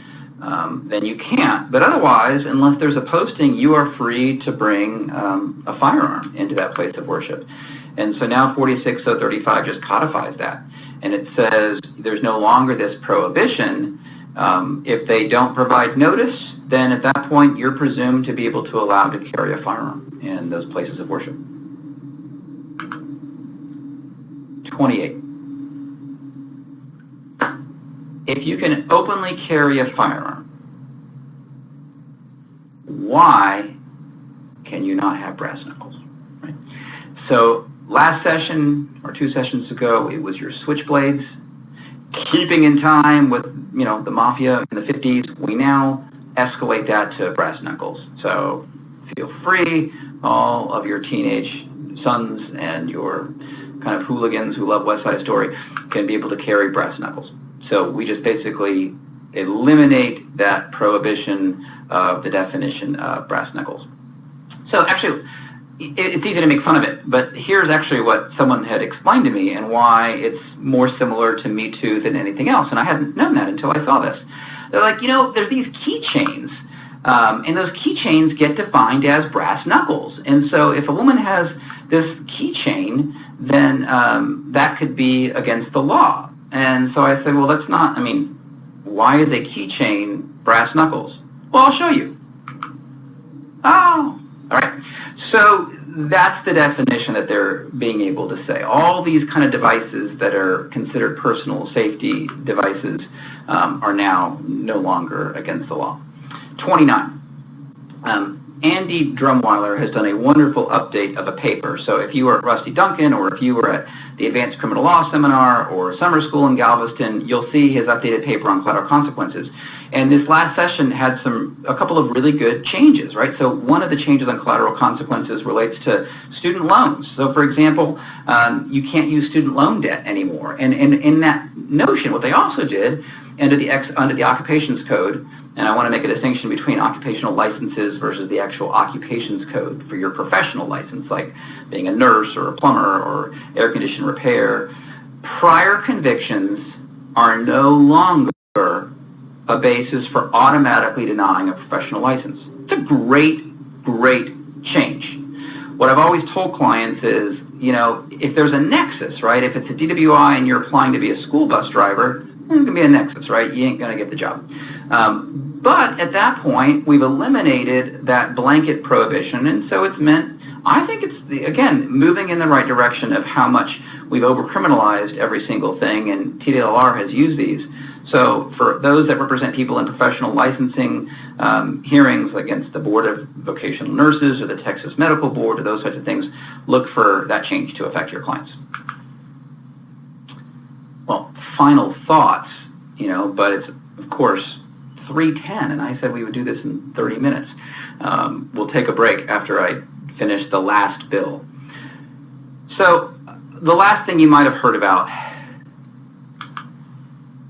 then you can't. But otherwise, unless there's a posting, you are free to bring a firearm into that place of worship. And so now 46035 just codifies that. And it says there's no longer this prohibition. If they don't provide notice, then at that point you're presumed to be able to allow to carry a firearm in those places of worship. 28. If you can openly carry a firearm, why can you not have brass knuckles? Right? So last session or 2 sessions ago, it was your switchblades. Keeping in time with the mafia in the 50s, we now escalate that to brass knuckles. So feel free, all of your teenage sons and your kind of hooligans who love West Side Story can be able to carry brass knuckles. So we just basically eliminate that prohibition of the definition of brass knuckles. So actually, it's easy to make fun of it, but here's actually what someone had explained to me and why it's more similar to Me Too than anything else. And I hadn't known that until I saw this. They're like, there's these keychains, and those keychains get defined as brass knuckles. And so if a woman has this keychain, then that could be against the law. And so I said, well, that's not, why is a keychain brass knuckles? Well, I'll show you. Oh, all right. So that's the definition that they're being able to say. All these kind of devices that are considered personal safety devices are now no longer against the law. 29. Andy Drumweiler has done a wonderful update of a paper. So if you were at Rusty Duncan or if you were at the Advanced Criminal Law Seminar or summer school in Galveston, you'll see his updated paper on collateral consequences. And this last session had a couple of really good changes, right? So one of the changes on collateral consequences relates to student loans. So for example, you can't use student loan debt anymore. And in that notion, what they also did under the occupations code, and I want to make a distinction between occupational licenses versus the actual occupations code for your professional license, like being a nurse or a plumber or air condition repair. Prior convictions are no longer a basis for automatically denying a professional license. It's a great, great change. What I've always told clients is, if there's a nexus, right? If it's a DWI and you're applying to be a school bus driver, there's going to be a nexus, right? You ain't going to get the job. But at that point, we've eliminated that blanket prohibition, and so it's meant, I think it's, again, moving in the right direction of how much we've over-criminalized every single thing, and TDLR has used these. So for those that represent people in professional licensing hearings against the Board of Vocational Nurses or the Texas Medical Board or those types of things, look for that change to affect your clients. Well, final thoughts, but it's, of course, 3:10, and I said we would do this in 30 minutes. We'll take a break after I finish the last bill. So the last thing you might have heard about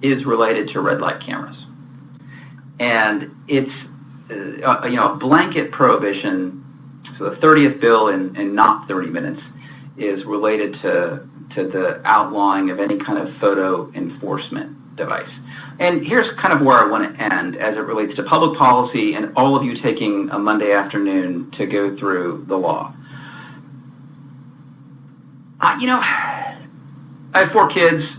is related to red light cameras. And it's a blanket prohibition. So the 30th bill in not 30 minutes is related to the outlawing of any kind of photo enforcement device. And here's kind of where I want to end as it relates to public policy and all of you taking a Monday afternoon to go through the law. I have 4 kids.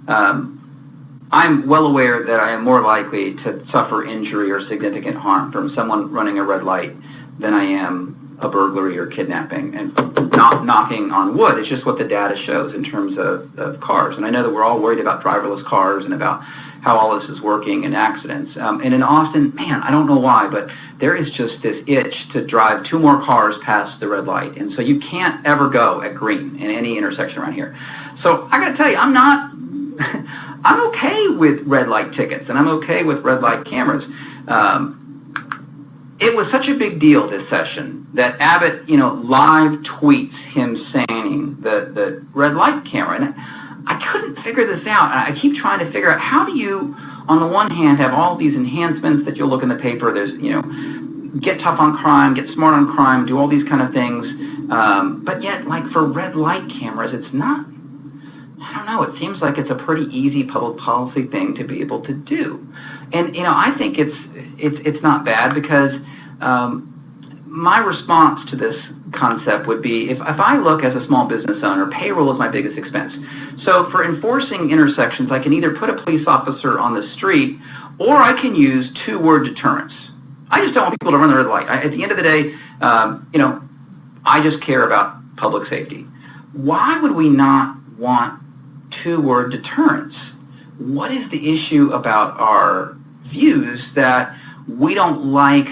I'm well aware that I am more likely to suffer injury or significant harm from someone running a red light than I am a burglary or kidnapping. And not knocking on wood, it's just what the data shows in terms of cars. And I know that we're all worried about driverless cars and about how all this is working in accidents. And in Austin, man, I don't know why, but there is just this itch to drive 2 more cars past the red light. And so you can't ever go at green in any intersection around here. So I got to tell you, I'm okay with red light tickets, and I'm okay with red light cameras. It was such a big deal this session that Abbott, live tweets him saying the red light camera. And I couldn't figure this out. I keep trying to figure out, how do you, on the one hand, have all these enhancements that you'll look in the paper, there's, get tough on crime, get smart on crime, do all these kind of things. But yet, like for red light cameras, it's not, I don't know, it seems like it's a pretty easy public policy thing to be able to do. And, I think it's not bad, because my response to this concept would be, if I look as a small business owner, payroll is my biggest expense. So for enforcing intersections, I can either put a police officer on the street, or I can use 2-word deterrence. I just don't want people to run the red light. At the end of the day, I just care about public safety. Why would we not want 2-word deterrence? What is the issue about our views that we don't like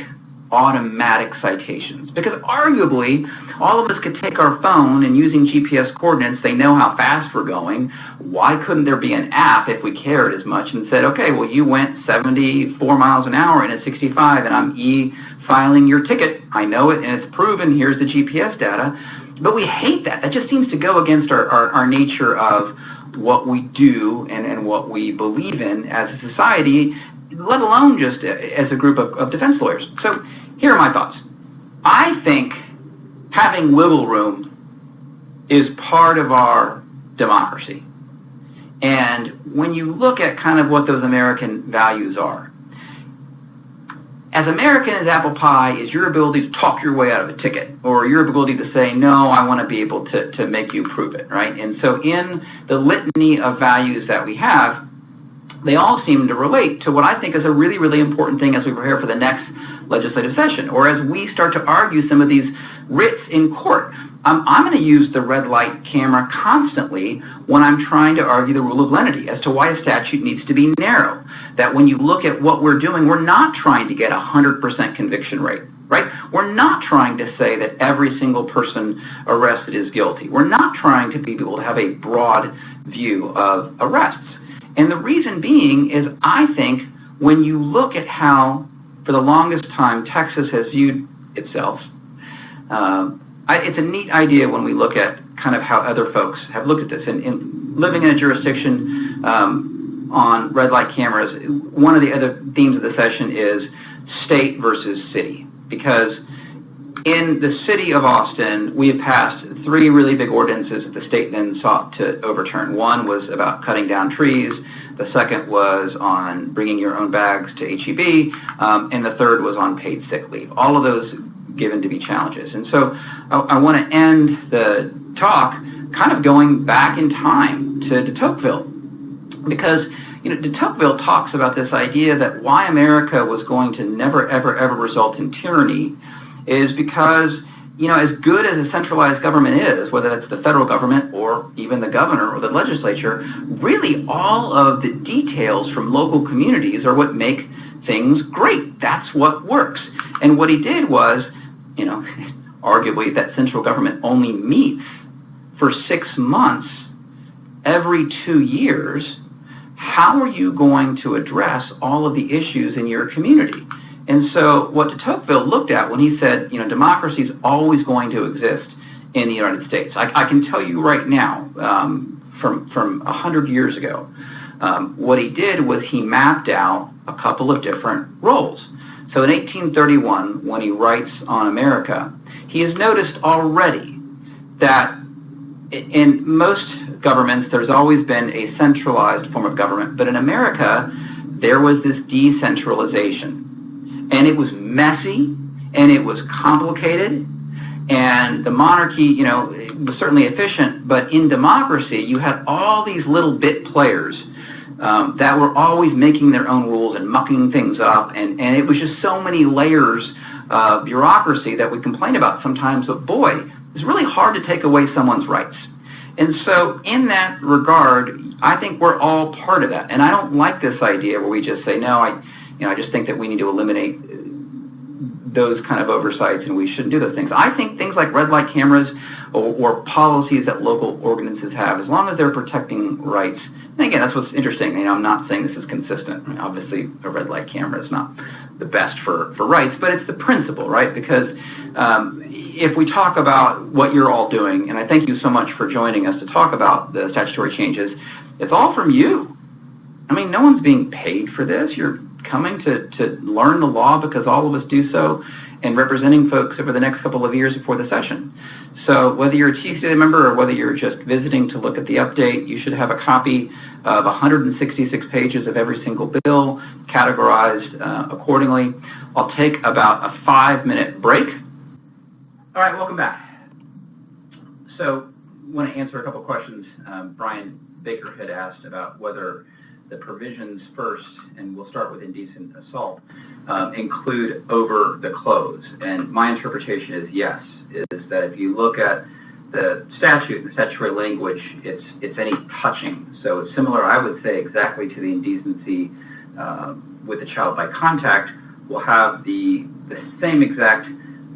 automatic citations? Because arguably, all of us could take our phone and using GPS coordinates, they know how fast we're going. Why couldn't there be an app, if we cared as much, and said, okay, well, you went 74 miles an hour and it's 65, and I'm e-filing your ticket. I know it, and it's proven. Here's the GPS data. But we hate that. That just seems to go against our nature of what we do and what we believe in as a society, let alone just as a group of defense lawyers. So here are my thoughts. I think having wiggle room is part of our democracy. And when you look at kind of what those American values are, as American as apple pie is your ability to talk your way out of a ticket, or your ability to say, no, I want to be able to make you prove it, right? And so in the litany of values that we have, they all seem to relate to what I think is a really, really important thing as we prepare for the next legislative session, or as we start to argue some of these writs in court. I'm going to use the red light camera constantly when I'm trying to argue the rule of lenity as to why a statute needs to be narrow. That when you look at what we're doing, we're not trying to get a 100% conviction rate, right? We're not trying to say that every single person arrested is guilty. We're not trying to be able to have a broad view of arrests. And the reason being is, I think when you look at how, for the longest time, Texas has viewed itself, it's a neat idea when we look at kind of how other folks have looked at this. And living in a jurisdiction on red light cameras, one of the other themes of the session is state versus city. Because in the city of Austin, we have passed 3 really big ordinances that the state then sought to overturn. One was about cutting down trees. The second was on bringing your own bags to HEB. And the third was on paid sick leave. All of those given to be challenges. And so I want to end the talk kind of going back in time to de Tocqueville. Because de Tocqueville talks about this idea that why America was going to never, ever, ever result in tyranny is because, as good as a centralized government is, whether that's the federal government or even the governor or the legislature, really all of the details from local communities are what make things great. That's what works. And what he did was, arguably that central government only meets for 6 months every 2 years. How are you going to address all of the issues in your community? And so what de Tocqueville looked at when he said, democracy is always going to exist in the United States. I can tell you right now, from 100 years ago, what he did was he mapped out a couple of different roles. So in 1831, when he writes on America, he has noticed already that in most governments, there's always been a centralized form of government. But in America, there was this decentralization. And it was messy, and it was complicated, and the monarchy, it was certainly efficient, but in democracy, you had all these little bit players that were always making their own rules and mucking things up, and it was just so many layers of bureaucracy that we complain about sometimes, but boy, it's really hard to take away someone's rights. And so in that regard, I think we're all part of that. And I don't like this idea where we just say, no, I just think that we need to eliminate those kind of oversights and we shouldn't do those things. I think things like red light cameras or policies that local ordinances have, as long as they're protecting rights. And again, that's what's interesting. I'm not saying this is consistent. Obviously, a red light camera is not the best for rights, but it's the principle, right? Because if we talk about what you're all doing, and I thank you so much for joining us to talk about the statutory changes, it's all from you. No one's being paid for this. You're coming to learn the law because all of us do so, and representing folks over the next couple of years before the session. So whether you're a TCA member or whether you're just visiting to look at the update, you should have a copy of 166 pages of every single bill, categorized accordingly. I'll take about a 5-minute break. All right, welcome back. So I want to answer a couple questions. Brian Baker had asked about whether the provisions first, and we'll start with indecent assault, include over the close. And my interpretation is yes, is that if you look at the statute and the statutory language, it's any touching. So it's similar, I would say, exactly to the indecency with a child by contact. We'll have the same exact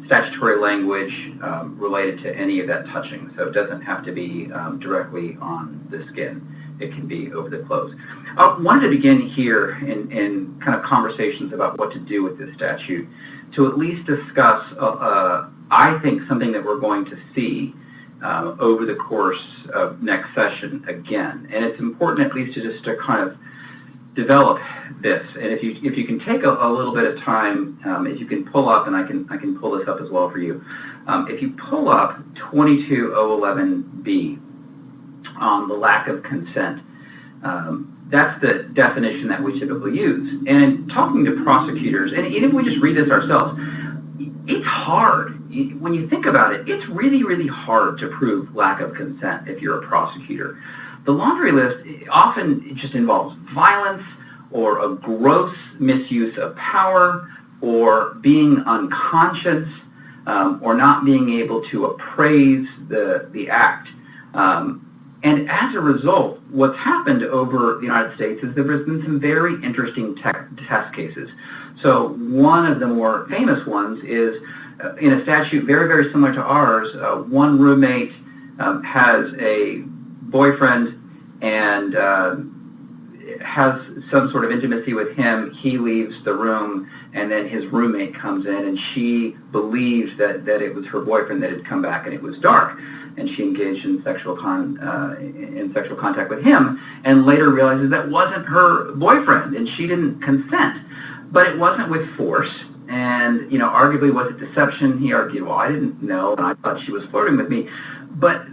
statutory language related to any of that touching. So it doesn't have to be directly on the skin. It can be over the clothes. I wanted to begin here in kind of conversations about what to do with this statute to at least discuss, I think, something that we're going to see over the course of next session again. And it's important at least to kind of develop this. And if you can take a little bit of time, if you can pull up, and I can pull this up as well for you. If you pull up 22011B on the lack of consent, that's the definition that we typically use. And in talking to prosecutors, and even if we just read this ourselves, it's hard. When you think about it, it's really, really hard to prove lack of consent if you're a prosecutor. The laundry list often just involves violence or a gross misuse of power or being unconscious or not being able to appraise the act. And as a result, what's happened over the United States is there has been some very interesting test cases. So one of the more famous ones is in a statute very, very similar to ours. One roommate has a boyfriend and has some sort of intimacy with him. He leaves the room, and then his roommate comes in, and she believes that it was her boyfriend that had come back, and it was dark. And she engaged in sexual contact with him, and later realizes that wasn't her boyfriend, and she didn't consent. But it wasn't with force, and arguably was it deception? He argued, well, I didn't know, and I thought she was flirting with me. But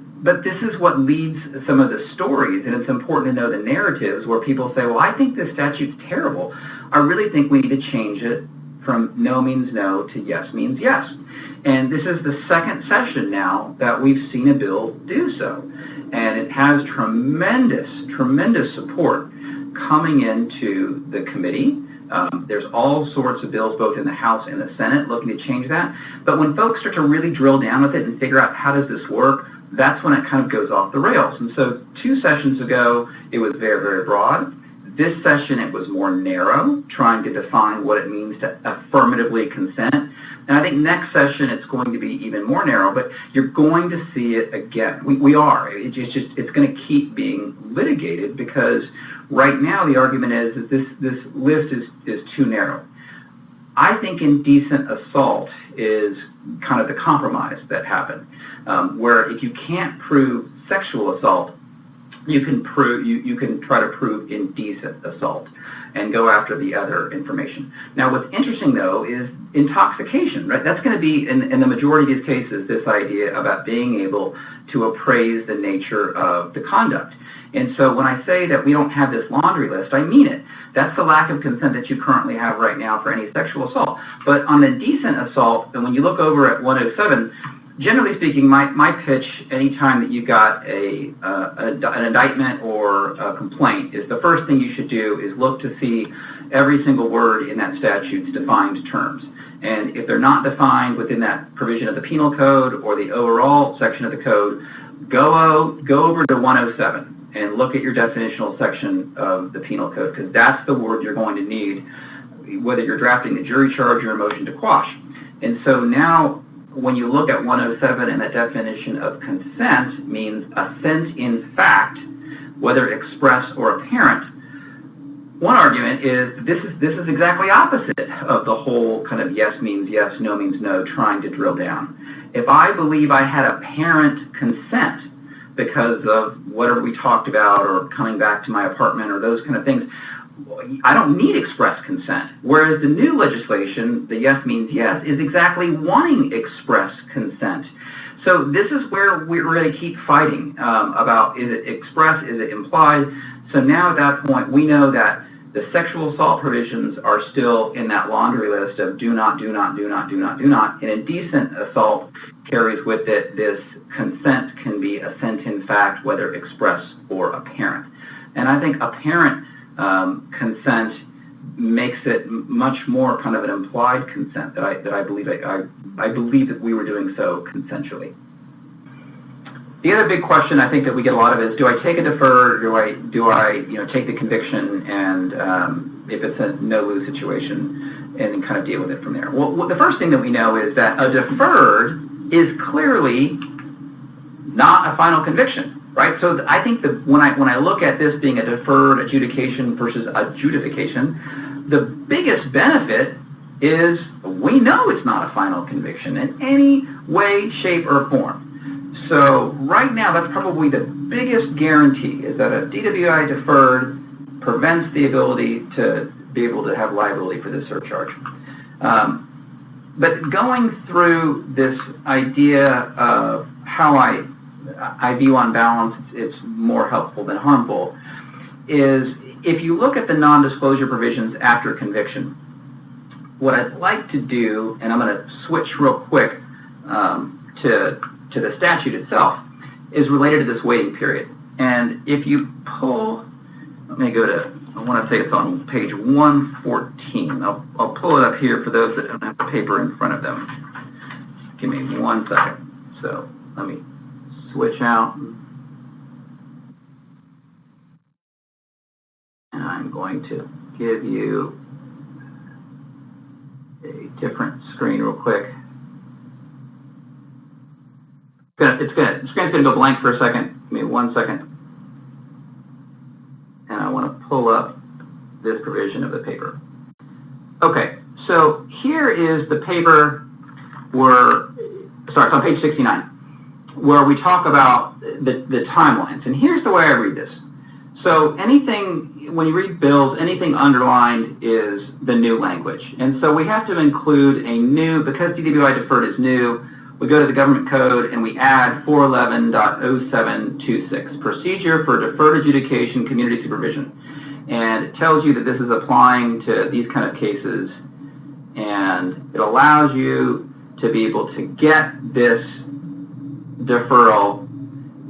this is what leads some of the stories, and it's important to know the narratives where people say, well, I think this statute's terrible. I really think we need to change it from no means no to yes means yes. And this is the second session now that we've seen a bill do so. And it has tremendous, tremendous support coming into the committee. There's all sorts of bills both in the House and the Senate looking to change that. But when folks start to really drill down with it and figure out how does this work, that's when it kind of goes off the rails. And so 2 sessions ago, it was very, very broad. This session, it was more narrow, trying to define what it means to affirmatively consent. And I think next session, it's going to be even more narrow, but you're going to see it again. We are. It's going to keep being litigated because right now the argument is that this list is too narrow. I think indecent assault is kind of the compromise that happened, where if you can't prove sexual assault, you can try to prove indecent assault and go after the other information. Now, what's interesting, though, is intoxication, right? That's going to be, in the majority of these cases, this idea about being able to appraise the nature of the conduct. And so when I say that we don't have this laundry list, I mean it. That's the lack of consent that you currently have right now for any sexual assault. But on indecent assault, and when you look over at 107, generally speaking, my pitch anytime that you've got an indictment or a complaint is the first thing you should do is look to see every single word in that statute's defined terms. And if they're not defined within that provision of the penal code or the overall section of the code, go over to 107 and look at your definitional section of the penal code, because that's the word you're going to need, whether you're drafting the jury charge or a motion to quash. And so now, when you look at 107 and the definition of consent means assent in fact, whether express or apparent, one argument is this is exactly opposite of the whole kind of yes means yes, no means no, trying to drill down. If I believe I had apparent consent because of whatever we talked about or coming back to my apartment or those kind of things, I don't need express consent. Whereas the new legislation, the yes means yes, is exactly wanting express consent. So this is where we're going to keep fighting about, is it express, is it implied? So now at that point, we know that the sexual assault provisions are still in that laundry list of do not, do not, do not, do not, do not. And indecent assault carries with it this consent can be assent in fact, whether express or apparent. And I think apparent consent makes it much more kind of an implied consent that I believe I believe that we were doing so consensually. The other big question I think that we get a lot of is, do I take a deferred, or do I take the conviction and if it's a no-lose situation and then kind of deal with it from there? Well, the first thing that we know is that a deferred is clearly not a final conviction, right? So I think that when I look at this being a deferred adjudication versus adjudication, the biggest benefit is we know it's not a final conviction in any way, shape, or form. So right now, that's probably the biggest guarantee, is that a DWI deferred prevents the ability to be able to have liability for this surcharge. But going through this idea of how I view on balance, it's more helpful than harmful, is if you look at the non-disclosure provisions after conviction, what I'd like to do, and I'm going to switch real quick to the statute itself, is related to this waiting period. And if you pull, let me go to, I want to say it's on page 114. I'll pull it up here for those that don't have the paper in front of them. Give me 1 second. So let me switch out. And I'm going to give you a different screen real quick. The screen's going to go blank for a second. Give me 1 second. And I want to pull up this provision of the paper. Okay, so here is the paper where, it's on page 69, where we talk about the timelines. And here's the way I read this. So anything, when you read bills, anything underlined is the new language. And so we have to include a new, because DWI deferred is new, we go to the government code and we add 411.0726, procedure for deferred adjudication community supervision. And it tells you that this is applying to these kind of cases, and it allows you to be able to get this deferral.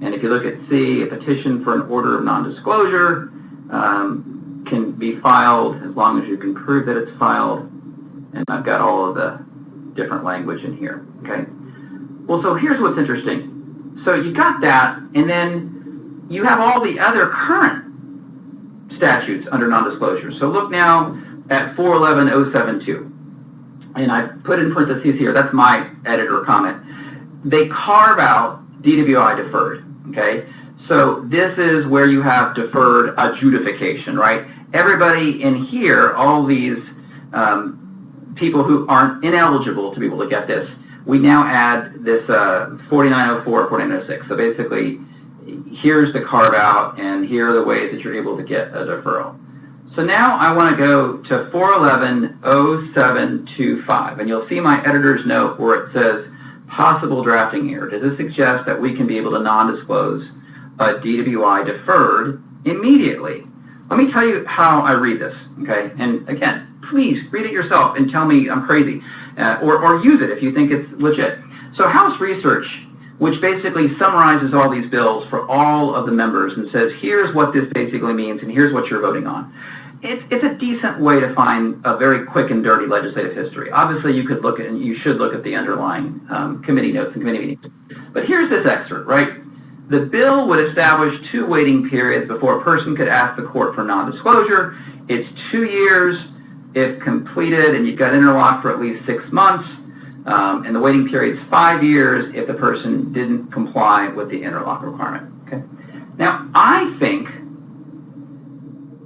And if you look at C, a petition for an order of non-disclosure can be filed as long as you can prove that it's filed. And I've got all of the different language in here, okay? Well, so here's what's interesting. So you got that, and then you have all the other current statutes under non-disclosure. So look now at 411.072. And I put in parentheses here, that's my editor comment. They carve out DWI deferred, okay? So this is where you have deferred adjudication, right? Everybody in here, all these people who aren't ineligible to be able to get this, we now add this 4904, 4906. So basically, here's the carve out, and here are the ways that you're able to get a deferral. So now I want to go to 411.0725, and you'll see my editor's note where it says possible drafting error. Does this suggest that we can be able to non-disclose a DWI deferred immediately? Let me tell you how I read this, okay? And again, please read it yourself and tell me I'm crazy, or use it if you think it's legit. So House Research, which basically summarizes all these bills for all of the members and says, here's what this basically means and here's what you're voting on. It's a decent way to find a very quick and dirty legislative history. Obviously, you could look at, and you should look at the underlying committee notes and committee meetings. But here's this excerpt, right? The bill would establish 2 waiting periods before a person could ask the court for non-disclosure. It's 2 years if completed, and you've got interlock for at least 6 months. And the waiting period is 5 years if the person didn't comply with the interlock requirement. Okay. Now, I think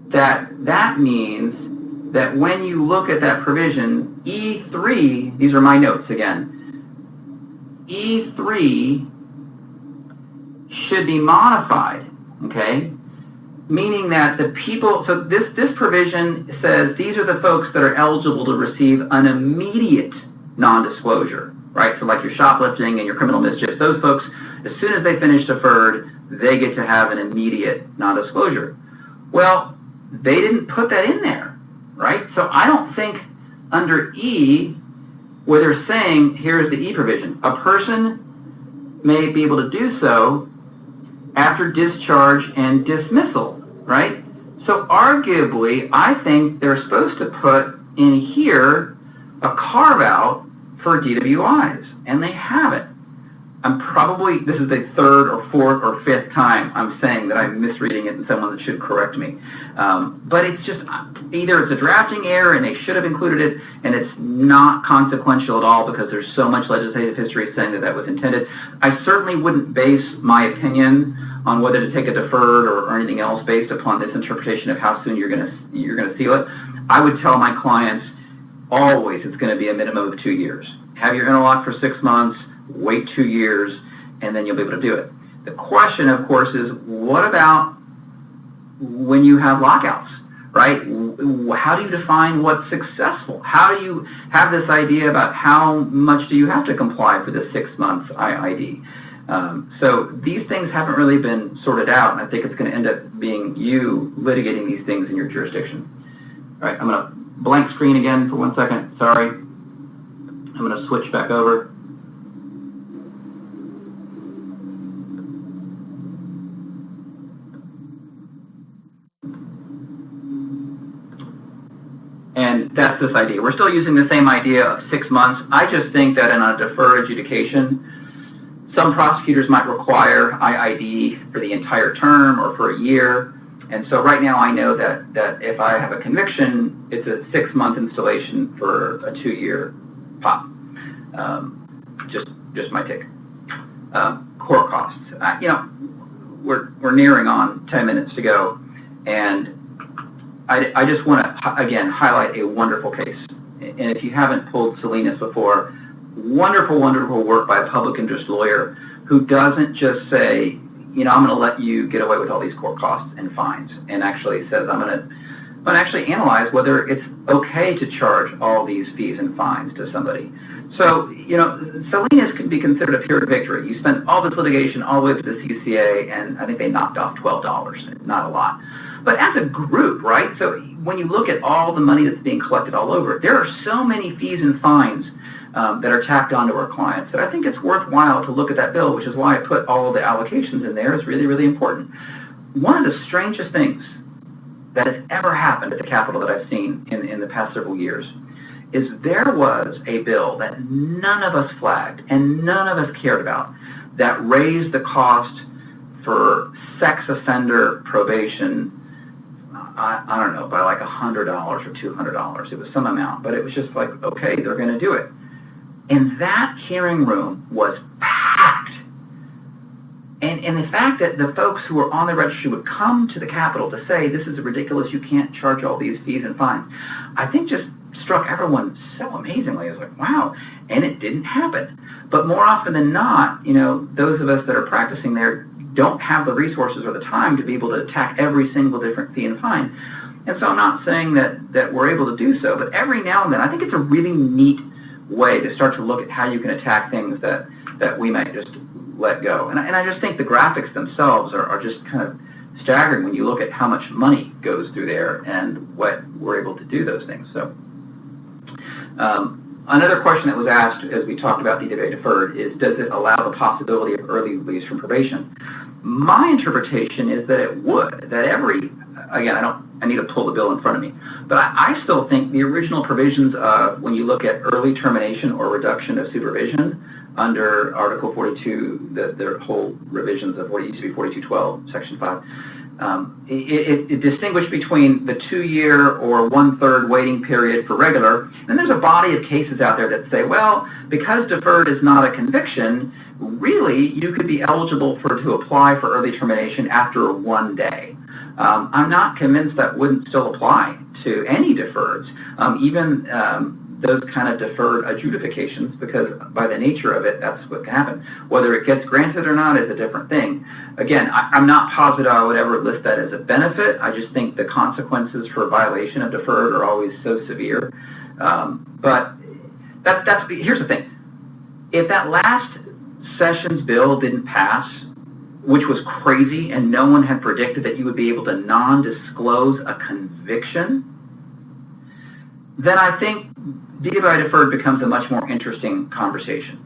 that means that when you look at that provision, E3, these are my notes again, E3 should be modified, okay? Meaning that the people, so this provision says these are the folks that are eligible to receive an immediate non-disclosure, right? So like your shoplifting and your criminal mischief, those folks, as soon as they finish deferred, they get to have an immediate non-disclosure. Well, they didn't put that in there, right? So I don't think under E, where they're saying, here's the E provision, a person may be able to do so after discharge and dismissal, right? So arguably, I think they're supposed to put in here a carve-out for DWIs, and they haven't. This is the 3rd or 4th or 5th time I'm saying that I'm misreading it and someone should correct me. But it's just, either it's a drafting error and they should have included it, and it's not consequential at all because there's so much legislative history saying that was intended. I certainly wouldn't base my opinion on whether to take a deferred or anything else based upon this interpretation of how soon you're going to seal it. I would tell my clients always it's going to be a minimum of 2 years. Have your interlock for 6 months, wait 2 years, and then you'll be able to do it. The question, of course, is what about when you have lockouts, right? How do you define what's successful? How do you have this idea about how much do you have to comply for the 6-month IID? So these things haven't really been sorted out, and I think it's going to end up being you litigating these things in your jurisdiction. All right, I'm going to blank screen again for 1 second. Sorry. I'm going to switch back over. And that's this idea. We're still using the same idea of 6 months. I just think that in a deferred adjudication, some prosecutors might require IID for the entire term or for a year. And so right now I know that if I have a conviction, it's a 6-month installation for a 2-year pop. Just my take. Court costs. We're nearing on 10 minutes to go, and I just want to, again, highlight a wonderful case. And if you haven't pulled Salinas before, wonderful, wonderful work by a public interest lawyer who doesn't just say, I'm going to let you get away with all these court costs and fines, and actually says, I'm going to actually analyze whether it's okay to charge all these fees and fines to somebody. So, Salinas can be considered a pure victory. You spent all this litigation all the way to the CCA, and I think they knocked off $12, not a lot. But as a group, right, so when you look at all the money that's being collected all over, there are so many fees and fines that are tacked onto our clients that I think it's worthwhile to look at that bill, which is why I put all of the allocations in there. It's really, really important. One of the strangest things that has ever happened at the Capitol that I've seen in the past several years is there was a bill that none of us flagged and none of us cared about that raised the cost for sex offender probation, I don't know, by like $100 or $200. It was some amount, but it was just like, okay, they're going to do it. And that hearing room was packed. And the fact that the folks who were on the registry would come to the Capitol to say, this is ridiculous, you can't charge all these fees and fines, I think just struck everyone so amazingly. I was like, wow. And it didn't happen. But more often than not, those of us that are practicing there don't have the resources or the time to be able to attack every single different fee and fine. And so I'm not saying that we're able to do so, but every now and then I think it's a really neat way to start to look at how you can attack things that we might just let go. And I just think the graphics themselves are just kind of staggering when you look at how much money goes through there and what we're able to do those things. So another question that was asked as we talked about DWA deferred is, does it allow the possibility of early release from probation? My interpretation is that it would, that again, I don't I need to pull the bill in front of me. But I still think the original provisions of when you look at early termination or reduction of supervision under Article 42, the whole revisions of what used to be 4212, Section 5, it distinguished between the 2-year or 1/3 waiting period for regular, and there's a body of cases out there that say, well, because deferred is not a conviction, really you could be eligible to apply for early termination after 1 day. I'm not convinced that wouldn't still apply to any deferreds, even those kind of deferred adjudications, because by the nature of it, that's what can happen. Whether it gets granted or not is a different thing. Again, I'm not positive I would ever list that as a benefit. I just think the consequences for violation of deferred are always so severe. But here's the thing. If that last session's bill didn't pass, which was crazy, and no one had predicted that you would be able to non-disclose a conviction, then I think DWI deferred becomes a much more interesting conversation.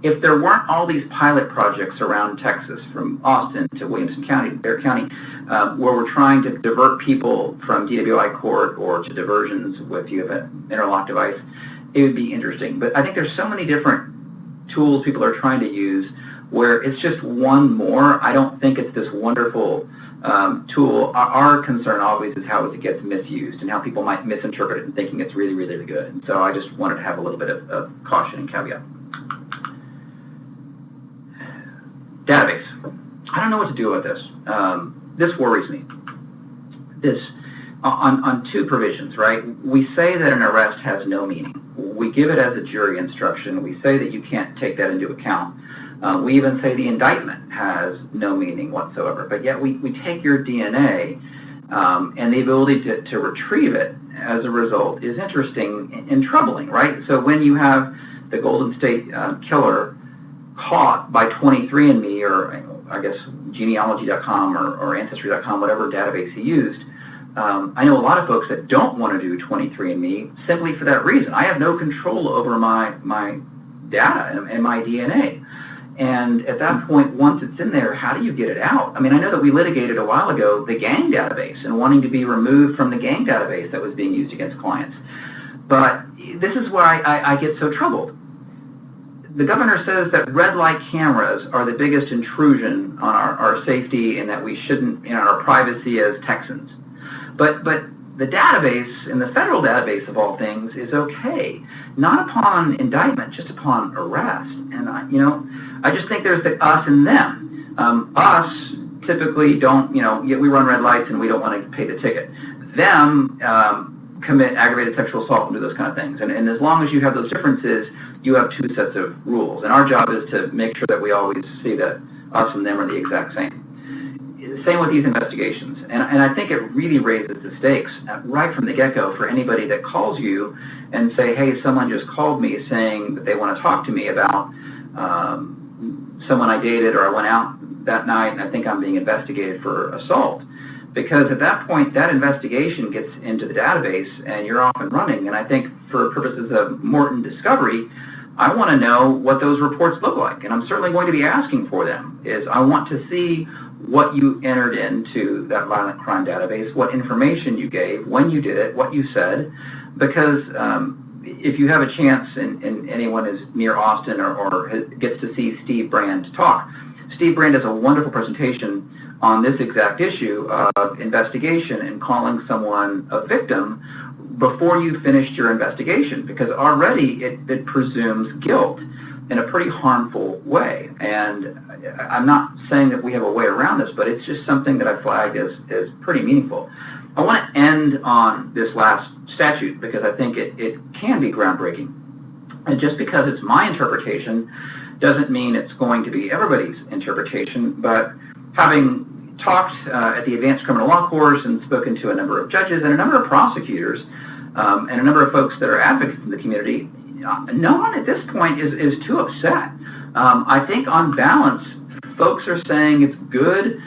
If there weren't all these pilot projects around Texas, from Austin to Williamson County, Bexar County, where we're trying to divert people from DWI court or to diversions if you have an interlock device, it would be interesting. But I think there's so many different tools people are trying to use where it's just one more. I don't think it's this wonderful tool. Our concern always is how it gets misused and how people might misinterpret it and thinking it's really, really, really good. And so I just wanted to have a little bit of caution and caveat. Database. I don't know what to do about this. This worries me. This, on two provisions, right? We say that an arrest has no meaning. We give it as a jury instruction. We say that you can't take that into account. We even say the indictment has no meaning whatsoever, but yet we take your DNA and the ability to retrieve it as a result is interesting and troubling, right? So when you have the Golden State Killer caught by 23andMe, or I guess genealogy.com or ancestry.com, whatever database he used, I know a lot of folks that don't want to do 23andMe simply for that reason. I have no control over my data and my DNA. And at that point, once it's in there, how do you get it out? I mean, I know that we litigated a while ago the gang database and wanting to be removed from the gang database that was being used against clients. But this is why I get so troubled. The governor says that red light cameras are the biggest intrusion on our safety and that we shouldn't, our privacy as Texans. But the database, and the federal database of all things, is okay. Not upon indictment, just upon arrest. And, I just think there's the us and them. Us typically don't, we run red lights and we don't want to pay the ticket. Them commit aggravated sexual assault and do those kind of things. And as long as you have those differences, you have two sets of rules. And our job is to make sure that we always see that us and them are the exact same. Same with these investigations. And I think it really raises the stakes right from the get-go for anybody that calls you and say, hey, someone just called me saying that they want to talk to me about someone I dated or I went out that night and I think I'm being investigated for assault. Because at that point, that investigation gets into the database and you're off and running. And I think for purposes of Morton discovery, I want to know what those reports look like. And I'm certainly going to be asking for them. I want to see what you entered into that violent crime database, what information you gave, when you did it, what you said. Because if you have a chance and anyone is near Austin or gets to see Steve Brand talk, Steve Brand does a wonderful presentation on this exact issue of investigation and calling someone a victim before you finished your investigation, because already it presumes guilt in a pretty harmful way. And I'm not saying that we have a way around this, but it's just something that I flagged as pretty meaningful. I want to end on this last statute because I think it can be groundbreaking. And just because it's my interpretation doesn't mean it's going to be everybody's interpretation, but having talked at the advanced criminal law course and spoken to a number of judges and a number of prosecutors and a number of folks that are advocates in the community, no one at this point is too upset. I think on balance, folks are saying it's good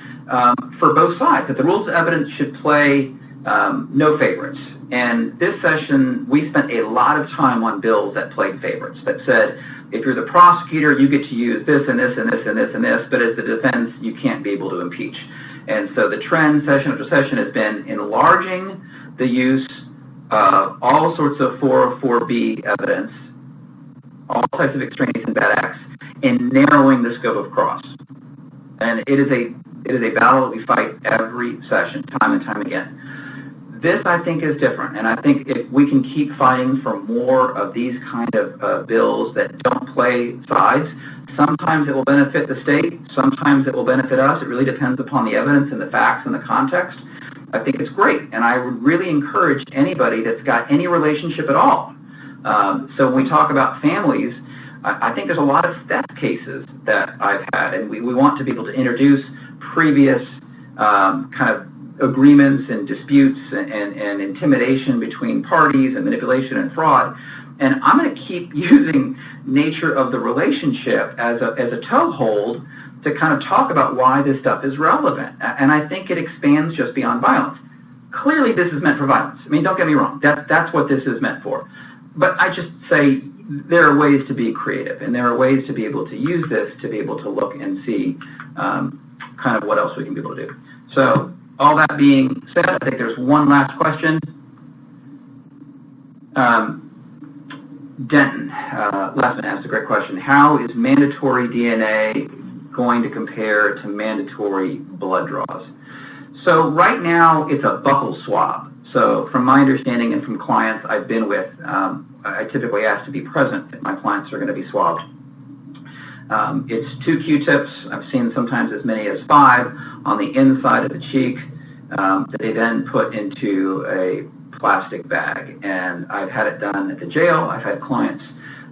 for both sides, that the rules of evidence should play no favorites. And this session, we spent a lot of time on bills that played favorites, that said if you're the prosecutor, you get to use this and this and this and this and this, but as the defense, you can't be able to impeach. And so the trend, session after session, has been enlarging the use of all sorts of 404B evidence, all types of extraneous and bad acts, and narrowing the scope of cross. And it is a battle that we fight every session, time and time again. This, I think, is different, and I think if we can keep fighting for more of these kind of bills that don't play sides, sometimes it will benefit the state, sometimes it will benefit us. It really depends upon the evidence and the facts and the context. I think it's great, and I would really encourage anybody that's got any relationship at all. So when we talk about families, I think there's a lot of theft cases that I've had, and we want to be able to introduce previous kind of agreements and disputes and intimidation between parties and manipulation and fraud. And I'm going to keep using nature of the relationship as a toehold to kind of talk about why this stuff is relevant. And I think it expands just beyond violence. Clearly, this is meant for violence. I mean, don't get me wrong. That's what this is meant for. But I just say there are ways to be creative, and there are ways to be able to use this to be able to look and see kind of what else we can be able to do. So all that being said, I think there's one last question. Denton, last one asked a great question. How is mandatory DNA going to compare to mandatory blood draws? So right now, it's a buccal swab. So from my understanding and from clients I've been with, I typically ask to be present if my clients are going to be swabbed. It's 2 Q-tips. I've seen sometimes as many as 5 on the inside of the cheek that they then put into a plastic bag. And I've had it done at the jail. I've had clients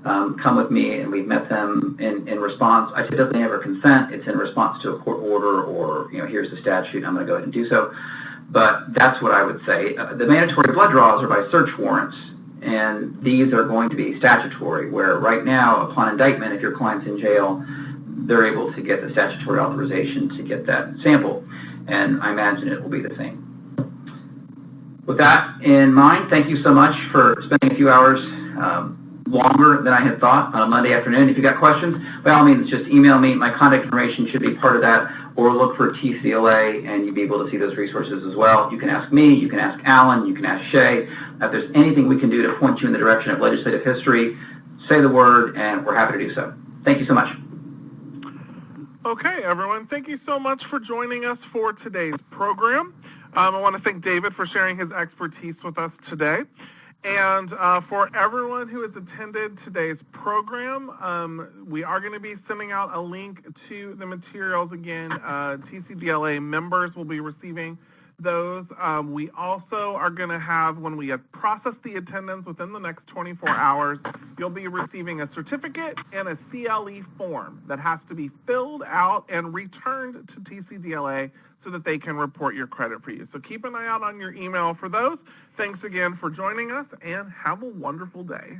come with me, and we've met them in response. I typically never consent. It's in response to a court order or, here's the statute. I'm going to go ahead and do so. But that's what I would say. The mandatory blood draws are by search warrants, and these are going to be statutory, where right now, upon indictment, if your client's in jail, they're able to get the statutory authorization to get that sample, and I imagine it will be the same. With that in mind, thank you so much for spending a few hours longer than I had thought on a Monday afternoon. If you've got questions, by all means, just email me. My contact information should be part of that, or look for TCLA, and you'll be able to see those resources as well. You can ask me, you can ask Alan, you can ask Shay. If there's anything we can do to point you in the direction of legislative history, say the word, and we're happy to do so. Thank you so much. Okay, everyone, thank you so much for joining us for today's program. I want to thank David for sharing his expertise with us today. And for everyone who has attended today's program, we are going to be sending out a link to the materials again. TCDLA members will be receiving those. We also are going to have, when we have processed the attendance within the next 24 hours, you'll be receiving a certificate and a CLE form that has to be filled out and returned to TCDLA so that they can report your credit for you. So keep an eye out on your email for those. Thanks again for joining us, and have a wonderful day.